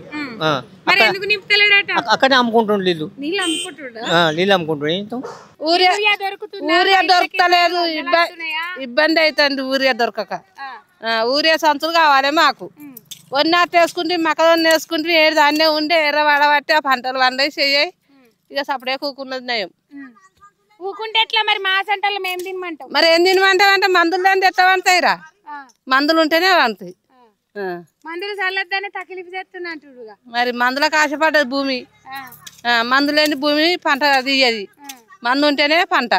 అక్కడే అమ్ముకుంటుండు నీళ్ళు. నీళ్ళు అమ్ముకుంటుండు.
ఊరియా దొరుకుతలేదు, ఇబ్బంది అవుతుంది. ఊరియా దొరకక ఊరియా సంచులు కావాలి మాకు. వన్నాటు వేసుకుంటే మక్కదొన్న వేసుకుంటే ఏడు దాన్నే ఉండే ఎర్ర వడబట్టి ఆ పంటలు వండే చెయ్యి. ఇక సపడే కూకున్నది నయం.
ఊకుంటే ఎట్లా మరి? మా సంటలో మేము తినమంటాం.
మరి ఏం తినమంటావు అంటే మందులు దాన్ని తెత్తవంతాయిరా. మందులు ఉంటేనే అంతాయి.
మందులు చల్లద్దానే తకిలిపి చేస్తున్నట్టుగా.
మరి మందులకు ఆశపడ్డది భూమి. మందు లేని భూమి పంట తీయది. మందు ఉంటేనే పంట.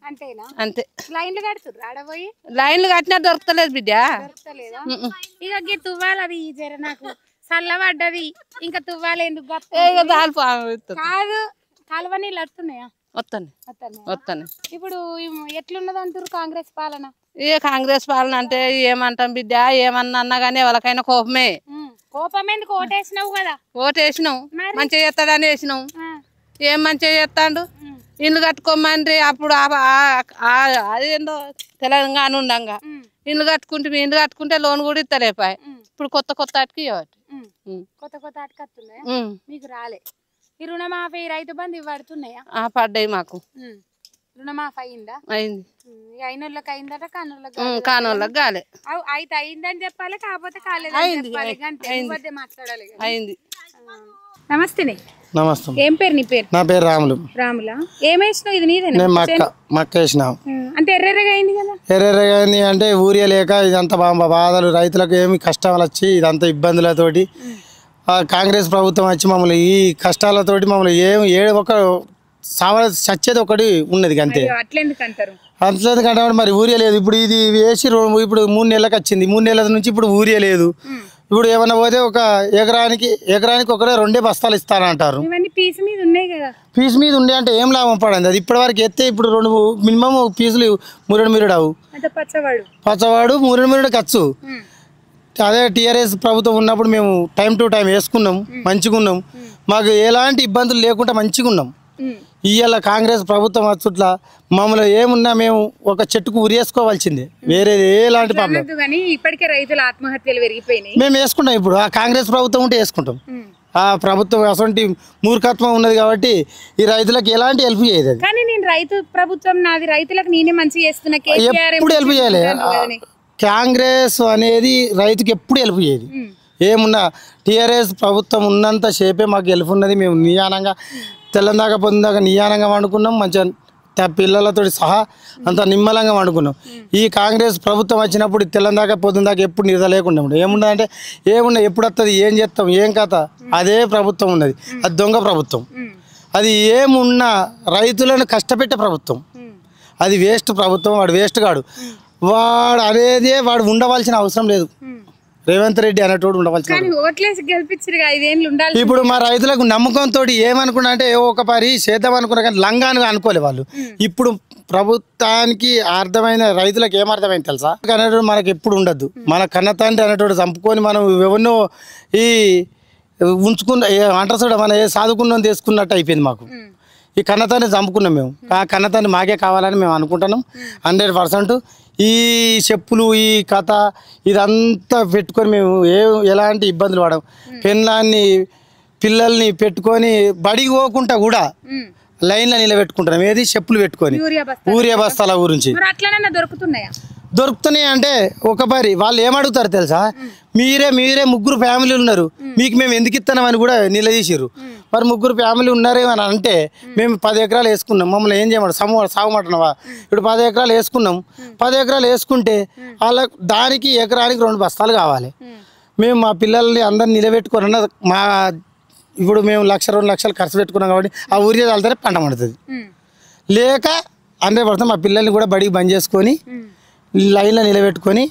అంతేనా?
అంతే.
లైన్లు కడుతుర్రు ఆడపోయి?
లైన్లు కట్టినా దొరకలేదు బిడ్డ.
ఇక తువ్వాలి అది జర నాకు చల్లబడ్డది. ఇంకా తువ్వాలి ఎందుకు? కాదు, కాలువ నీళ్ళు వస్తున్నాయా?
వస్తాను.
ఇప్పుడు ఎట్లున్నది అంటారు కాంగ్రెస్ పాలన?
కాంగ్రెస్ పాలన అంటే ఏమంటాం బిడ్డ, ఏమన్నా అన్నా గానీ ఎవరికైనా కోపమే.
కోపం ఎందుకు? ఓటేసినావు కదా.
ఓటేసినావు, మంచిగా చేస్తాడని వేసినావు. ఏం మంచిగా చేస్తాడు? ఇల్లు కట్టుకోమండ్రి అప్పుడు అదేందో తెలంగాణ ఉండంగా ఇల్లు కట్టుకుంటే లోన్ కూడా ఇస్తలేపాయి. ఇప్పుడు కొత్త వాటికి ఇవ్వటి
కొత్త కొత్త అటకత్తున్నాయా మీకు రాలే ఈ రుణమాఫీ రైతు బంధు పడుతున్నాయా
పడ్డాయి మాకు
రుణమాఫీ అయిందా
అయింది
అయినోళ్ళకి అయిందట
కానోళ్ళకి కాలే
అయితే అయిందని చెప్పాలి కాకపోతే కాలేదు మాట్లాడాలి
అయింది
నమస్తే
నమస్తే
ఏం పేరు నీ పేరు
నా పేరు రాములు
రాములా ఏమేసినావు ఇది నీదేనా
నేను మక్క వేసినాం
అంటే ఎర్రెర్రగా అయింది కదా
ఎర్రెర్రగా అయింది అంటే ఊరియా లేక ఇదంతా బాధలు రైతులకు ఏమి కష్టాలు వచ్చి ఇదంతా ఇబ్బందులతోటి కాంగ్రెస్ ప్రభుత్వం వచ్చి మమ్మల్ని ఈ కష్టాలతోటి మమ్మల్ని ఒక చచ్చేది ఒకటి ఉన్నది అంతే అట్లేందుకంటే మరి ఊరియా లేదు ఇప్పుడు ఇది వేసి ఇప్పుడు 3 నెలలకు వచ్చింది 3 నెలల నుంచి ఇప్పుడు ఊరియా లేదు ఇప్పుడు ఏమన్నా పోతే ఒక ఎకరానికి ఒకరే 2 బస్తాలు ఇస్తారంటారు ఫీజు మీద ఉండే అంటే ఏం లాభం పడింది అది ఇప్పటి వరకు ఎత్తే ఇప్పుడు 2 మినిమం ఫీజులు మురడు అవు పచ్చవాడు మురడు ఖర్చు అదే టీఆర్ఎస్ ప్రభుత్వం ఉన్నప్పుడు మేము టైం టు టైం వేసుకున్నాం మంచిగా ఉన్నాం మాకు ఎలాంటి ఇబ్బందులు లేకుండా మంచిగా ఉన్నాం ఇవాళ కాంగ్రెస్ ప్రభుత్వం వచ్చుట్లా మమ్మల్ని ఏమున్నా మేము ఒక చెట్టుకు ఉరేసుకోవాల్సిందే వేరే ఎలాంటి ప్రాబ్లం
ఇప్పటికే రైతుల ఆత్మహత్యలు పెరిగిపోయినాయి
మేము వేసుకుంటాం ఇప్పుడు ఆ కాంగ్రెస్ ప్రభుత్వం ఉంటే వేసుకుంటాం ఆ ప్రభుత్వం అటువంటి మూర్ఖత్వం ఉన్నది కాబట్టి ఈ రైతులకు ఎలాంటి హెల్ప్ చేయదు
కానీ నేను రైతు ప్రభుత్వం నాది రైతులకు నేనే మంచి చేస్తున్నా
ఎప్పుడు హెల్ప్ చేయాలి కాంగ్రెస్ అనేది రైతుకి ఎప్పుడు హెల్ప్ చేయదు ఏమున్నా టీఆర్ఎస్ ప్రభుత్వం ఉన్నంత సేపే మాకు హెల్ప్ ఉన్నది మేము నియానంగా తెల్లందాకా పొందాక నియానంగా వండుకున్నాం మంచిగా పిల్లలతో సహా అంత నిమ్మలంగా వండుకున్నాం ఈ కాంగ్రెస్ ప్రభుత్వం వచ్చినప్పుడు తెల్లందాకా పొద్దుందాకా ఎప్పుడు నిద్ర లేకుండా ఉండదు ఏమున్నదంటే ఏమున్నా ఎప్పుడు వస్తుంది ఏం చేస్తాం ఏం కథ అదే ప్రభుత్వం ఉన్నది అది దొంగ ప్రభుత్వం అది ఏమున్నా రైతులను కష్టపెట్టే ప్రభుత్వం అది వేస్ట్ ప్రభుత్వం వాడు వేస్ట్ కాడు వాడు అనేది వాడు ఉండవలసిన అవసరం లేదు రేవంత్ రెడ్డి అనేటోడు ఉండవలసిన ఇప్పుడు మా రైతులకు నమ్మకంతో ఏమనుకున్నా అంటే ఒక పరి చేద్దాం అనుకున్నా కానీ లంగాను అనుకోలే వాళ్ళు ఇప్పుడు ప్రభుత్వానికి అర్థమైన రైతులకు ఏమర్థమైంది తెలుసా అనేటోడు మనకు ఎప్పుడు ఉండద్దు మన కన్నతండ్రి అనేటోడు చంపుకొని మనం ఎవరినో ఈ ఉంచుకున్న అంటారు చూడ మన సాదుకున్నాం తీసుకున్నట్టు అయిపోయింది మాకు ఈ కన్నతాన్ని చంపుకున్నాం మేము ఆ కన్నతాన్ని మాకే కావాలని మేము అనుకుంటున్నాం 100%. ఈ చెప్పులు ఈ కథ ఇదంతా పెట్టుకొని మేము ఎలాంటి ఇబ్బందులు పడము పెళ్ళాన్ని పిల్లల్ని పెట్టుకొని బడికి పోకుండా కూడా లైన్లో నిలబెట్టుకుంటున్నాం ఏది చెప్పులు పెట్టుకొని యూరియా బస్తాల గురించి దొరుకుతున్నాయి అంటే ఒక పరి వాళ్ళు ఏమడుగుతారు తెలుసా మీరే 3 ఫ్యామిలీలు ఉన్నారు మీకు మేము ఎందుకు ఇస్తామని కూడా నిలదీసిర్రు మరి 3 ఫ్యామిలీ ఉన్నారే అని అంటే మేము 10 ఎకరాలు వేసుకున్నాం మమ్మల్ని ఏం చేయమంటారు సాగుమంటున్నావా ఇప్పుడు 10 ఎకరాలు వేసుకున్నాం 10 ఎకరాలు వేసుకుంటే వాళ్ళ దానికి ఎకరానికి 2 బస్తాలు కావాలి మేము మా పిల్లల్ని అందరిని నిలబెట్టుకున్న మా ఇప్పుడు మేము 1,00,000 2 లక్షలు ఖర్చు పెట్టుకున్నాం కాబట్టి ఆ ఊరియా వెళ్తానే పంట పండుతుంది లేక 100% మా పిల్లల్ని కూడా బడికి బంద్ చేసుకొని లైన్లో నిలబెట్టుకొని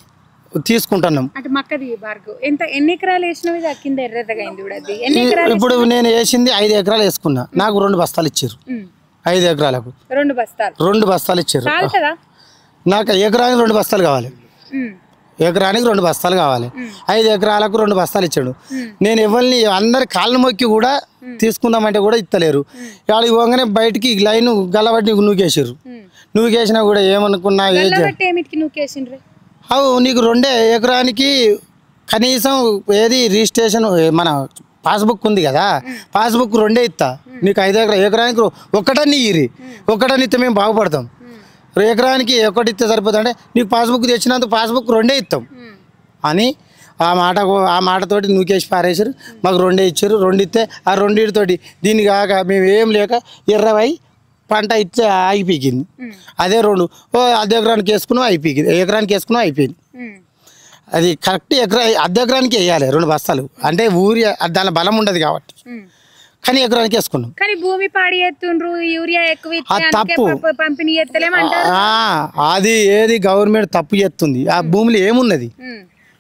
తీసుకుంటున్నాం ఇప్పుడు నేను వేసింది 5 ఎకరాలు వేసుకున్నా నాకు 2 బస్తాలు ఇచ్చారు 5 ఎకరాలకు 2 బస్తాలు ఇచ్చారు నాకు ఎకరానికి 2 బస్తాలు కావాలి ఎకరానికి 2 బస్తాలు కావాలి 5 ఎకరాలకు 2 బస్తాలు ఇచ్చాడు నేను ఎవరిని అందరి కాళ్ళ మొక్కి కూడా తీసుకుందామంటే కూడా ఇస్తలేరు వాడికి పోగానే బయటికి లైన్ గల్లబట్టి నూకేసినా కూడా ఏమనుకున్నా అవు నీకు 2 ఎకరానికి కనీసం ఏది రిజిస్ట్రేషన్ మన పాస్బుక్ ఉంది కదా పాస్బుక్ 2 ఇస్తా నీకు 5 ఎకరానికి ఒకటని ఇస్తే మేము బాగుపడతాం ఎకరానికి 1 ఇస్తే సరిపోతుంది అంటే నీకు పాస్బుక్ తెచ్చినందుకు పాస్బుక్ 2 ఇస్తాం అని ఆ మాటతోటి నూకేసి పారేసారు మాకు 2 ఇచ్చారు 2 ఇస్తే ఆ 2 దీన్ని కాక మేము ఏం లేక 20 పంట ఇచ్చే ఆగిపోయింది అదే 2 అర్ధ ఎకరానికి వేసుకున్నాం అయిపోయింది ఎకరానికి వేసుకున్నాం అయిపోయింది అది కరెక్ట్ అర్ధ ఎకరానికి వేయాలి 2 బస్తాలు అంటే ఊరి దాని బలం ఉండదు కాబట్టి కానీ ఎకరానికి వేసుకున్నాం
కానీ భూమి పాడి ఎత్తుండ్రు యూరియా ఎక్కువ
తప్పు
పంపిణీ
అది ఏది గవర్నమెంట్ తప్పు చేస్తుంది ఆ భూమిలో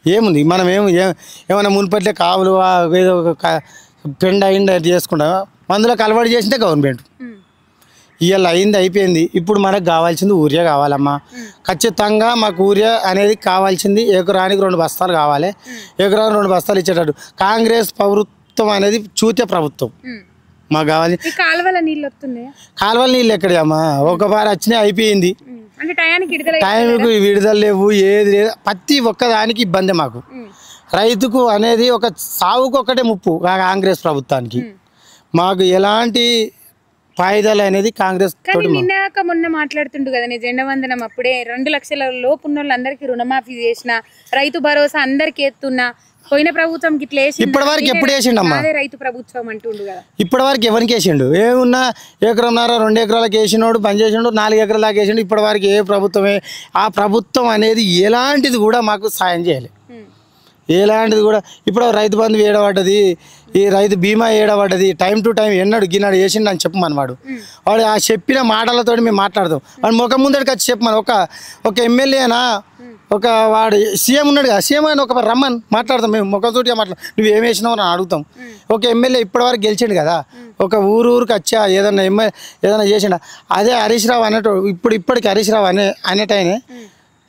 ఏముంది మనం ఏమైనా మున్పట్లే కావులు ఏదో పెండ చేసుకుంటాం మందులకు అలవాటు చేసిందే గవర్నమెంట్ ఇవాళ అయిపోయింది ఇప్పుడు మనకు కావాల్సింది యూరియా కావాలమ్మా ఖచ్చితంగా మాకు యూరియా అనేది కావాల్సింది ఎకరానికి 2 బస్తాలు కావాలి ఎకరానికి 2 బస్తాలు ఇచ్చేటట్టు కాంగ్రెస్ ప్రభుత్వం అనేది చూతే ప్రభుత్వం మాకు కావాలి
కాలువల
నీళ్ళు ఎక్కడమ్మా ఒకసారి వచ్చినాయి అయిపోయింది టైంకి విడుదల లేవు ఏది లేదు ప్రతి ఒక్కదానికి ఇబ్బంది మాకు రైతుకు అనేది ఒక సావుకు ఒకటే ముప్పు కాంగ్రెస్ ప్రభుత్వానికి. మాకు ఎలాంటి ఫాయిదాలు అనేది కాంగ్రెస్
కానీ నిన్నాక మొన్న మాట్లాడుతుండు కదా నీ జెండా వందనం అప్పుడే 2 లక్షల లోపు ఉన్న వాళ్ళందరికీ రుణమాఫీ చేసిన, రైతు భరోసా అందరికి ఎత్తున్నా, పోయిన ప్రభుత్వం ఇట్లా
ఇప్పటివరకు ఎప్పుడు వేసిండమ్మా
రైతు ప్రభుత్వం అంటుండు కదా.
ఇప్పటివరకు ఎవరికి వేసిండు? ఏమున్నా 1 ఎకరంన్నర 2 ఎకరాలకు వేసినోడు పని చేసిండు, 4 ఎకరాల దాకా వేసిండు. ఇప్పటివరకు ఏ ప్రభుత్వమే ఆ ప్రభుత్వం అనేది ఎలాంటిది కూడా మాకు సాయం చేయలేదు. ఎలాంటిది కూడా ఇప్పుడు రైతు బంధు ఏడబడ్డది, ఈ రైతు బీమా ఏడబడ్డది, టైం టు టైం ఎన్నడు గిన్నాడు వేసిండు అని చెప్పమని వాడు ఆ చెప్పిన మాటలతో మేము మాట్లాడతాం. వాడు ముఖం ముందడికి వచ్చి చెప్పమని ఒక ఎమ్మెల్యేనా ఒక వాడు సీఎం ఉన్నాడు కదా, సీఎం అని ఒక రమ్మని మాట్లాడతాం. మేము ముఖంతోటిగా నువ్వు ఏం వేసినావు అని అడుగుతాం. ఒక ఎమ్మెల్యే ఇప్పటివరకు గెలిచిండు కదా, ఒక ఊరికి వచ్చా ఏదైనా చేసిండ. అదే హరీష్ రావు అనేటోడు ఇప్పటికి హరీష్ రావు అనేటైనా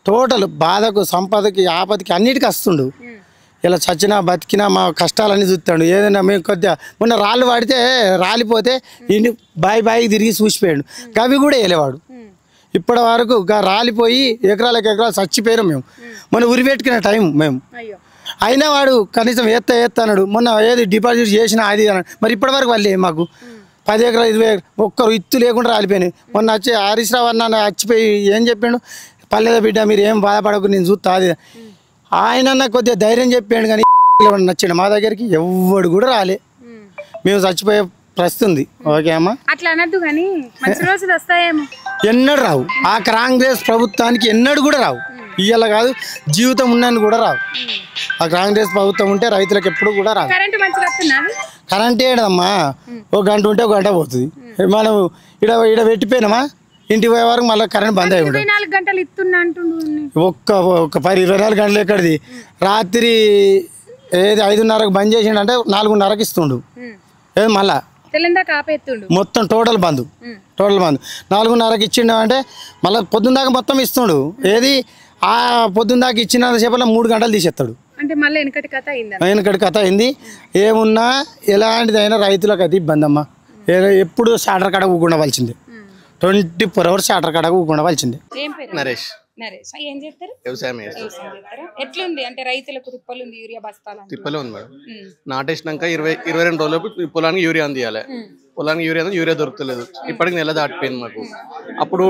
టోటల్ బాధకు సంపదకి ఆపదకి అన్నిటికీ వస్తుండు. ఇలా చచ్చినా బతికినా మా కష్టాలన్నీ చూస్తాడు. ఏదైనా మేము కొద్దిగా మొన్న రాళ్ళు పడితే రాలిపోతే ఇంటి బాయి తిరిగి చూసిపోయాడు. గవి కూడా వేయలేవాడు. ఇప్పటి వరకు రాలిపోయి ఎకరాలకు చచ్చిపోయాం మేము. మొన్న ఉరి పెట్టుకునే టైం మేము. అయినా వాడు కనీసం ఎత్తాడు. మొన్న ఏది డిపాజిట్ చేసినా అది అన్నాడు. మరి ఇప్పటి వరకు వాళ్ళు మాకు 10 ఎకరాలు 20 ఎకరాలు ఒక్కరు ఇత్తు లేకుండా రాలిపోయినాయి. మొన్న వచ్చి హరీష్ రావు అన్న వచ్చిపోయి ఏం చెప్పిండు, పల్లెద బిడ్డ మీరు ఏం బాధపడకు నేను చూస్తా అది. ఆయన కొద్దిగా ధైర్యం చెప్పాడు కానీ నచ్చాడు. మా దగ్గరికి ఎవ్వడు కూడా రాలే. మేము చచ్చిపోయే పరిస్థితి ఉంది. ఓకే అమ్మా
అట్లా అనద్దు కానీ మంచి రోజులు వస్తాయేమో.
ఎన్నడూ రావు. ఆ కాంగ్రెస్ ప్రభుత్వానికి ఎన్నడూ కూడా రావు. ఇవాళ కాదు జీవితం ఉన్నాను కూడా రావు. ఆ కాంగ్రెస్ ప్రభుత్వం ఉంటే రైతులకు ఎప్పుడు కూడా రావు. కరెంట్ ఏడమ్మా 1 గంట ఉంటే 1 గంట పోతుంది. మనం ఇడ పెట్టిపోయినామా ఇంటికి పోయే వరకు మళ్ళీ కరెంట్ బంద్ అయి ఉంటుంది.
24 గంటలు ఇస్తున్నా అంటుండు.
ఒక్క 24 గంటలు ఎక్కడిది. రాత్రి ఏది 5:30కు బంద్ చేసిండు అంటే 4:30కి ఇస్తుండు. ఏది మళ్ళా మొత్తం టోటల్ బంద్ 4:30కి ఇచ్చిండు అంటే మళ్ళీ పొద్దున్న దాకా మొత్తం ఇస్తుండు. ఏది ఆ పొద్దున్న దాకా ఇచ్చిన సేపట్లో 3 గంటలు తీసేస్తాడు. వెనకటి కథ అయింది. ఏమున్నా ఎలాంటిదైనా రైతులకు అయితే ఇబ్బంది అమ్మా. ఎప్పుడు షాటర్ కాడ ఊకుండవలసిందే. 24 hours షాటర్ కాడ ఊకుండవలసిందే.
నరేష్
ఏం చేస్తారు?
వ్యవసాయం
ఎట్లుంది అంటే రైతులకు తిప్పలు ఉంది, యూరియా బస్తాలు
తిప్పలే ఉంది మేడం. నాటేసినాక 22 రోజులకు పొలానికి యూరియా అందియాలి. పొలానికి యూరియా దొరకలేదు. ఇప్పటికి నెల దాటిపోయింది మాకు. అప్పుడు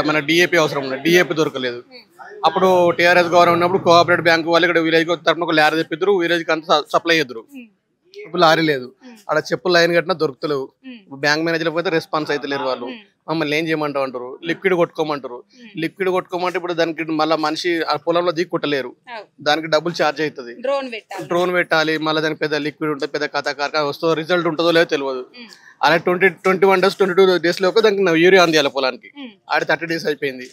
మన డిఏపి అవసరం ఉంది, డిఏపి దొరకలేదు. అప్పుడు టీఆర్ఎస్ గవర్నమెంట్ ఉన్నప్పుడు కోఆపరేటివ్ బ్యాంక్ వాళ్ళు ఇక్కడ విలేజ్ తరఫున ఒక లారీ తెప్పిద్దరు, విలేజ్కి అంతా సప్లై చేద్దరు. ఇప్పుడు లారీ లేదు, అక్కడ చెప్పులు లైన్ కట్టినా దొరుకుతలేవు. బ్యాంక్ మేనేజర్ పోతే రెస్పాన్స్ అయితే లేరు. వాళ్ళు మమ్మల్ని ఏం చేయమంటావు అంటారు, లిక్విడ్ కొట్టుకోమంటారు. లిక్విడ్ కొట్టుకోమంటే ఇప్పుడు దానికి మళ్ళీ మనిషి ఆ పొలంలో దిగి కొట్టలేరు, దానికి డబ్బులు ఛార్జ్ అవుతుంది. డ్రోన్ పెట్టాలి, మళ్ళీ దానికి పెద్ద లిక్విడ్ ఉంటుంది, పెద్ద కథ వస్తుందో రిజల్ట్ ఉంటుందో లేదో తెలియదు. అలా 21 days 22 days లోపు దానికి యూరియా అందియాలి పొలానికి. ఆడి 30 days అయిపోయింది,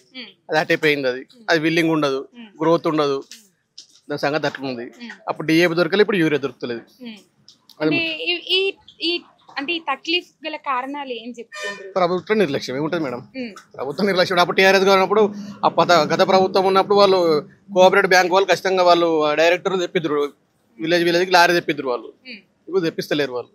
అది అటైపోయింది. అది విల్లింగ్ ఉండదు, గ్రోత్ ఉండదు, దాని సంగతి అట్లా ఉంది. అప్పుడు డిఏపి దొరకలేదు, ఇప్పుడు యూరియా దొరకలేదు.
అంటే ఈ తక్లీఫ్ గల కారణాలు ఏం చెప్తున్నారు?
ప్రభుత్వ నిర్లక్ష్యం ఏముంటది మేడం. ప్రభుత్వ నిర్లక్ష్యం. అప్పుడు టీఆర్ఎస్ ఉన్నప్పుడు గత ప్రభుత్వం ఉన్నప్పుడు వాళ్ళు కోఆపరేటివ్ బ్యాంక్ వాళ్ళు ఖచ్చితంగా వాళ్ళు డైరెక్టర్ తెప్పిద్దరు, విలేజ్కి లారీ తెప్పిద్దరు. వాళ్ళు ఇప్పుడు తెప్పిస్తలేరు వాళ్ళు.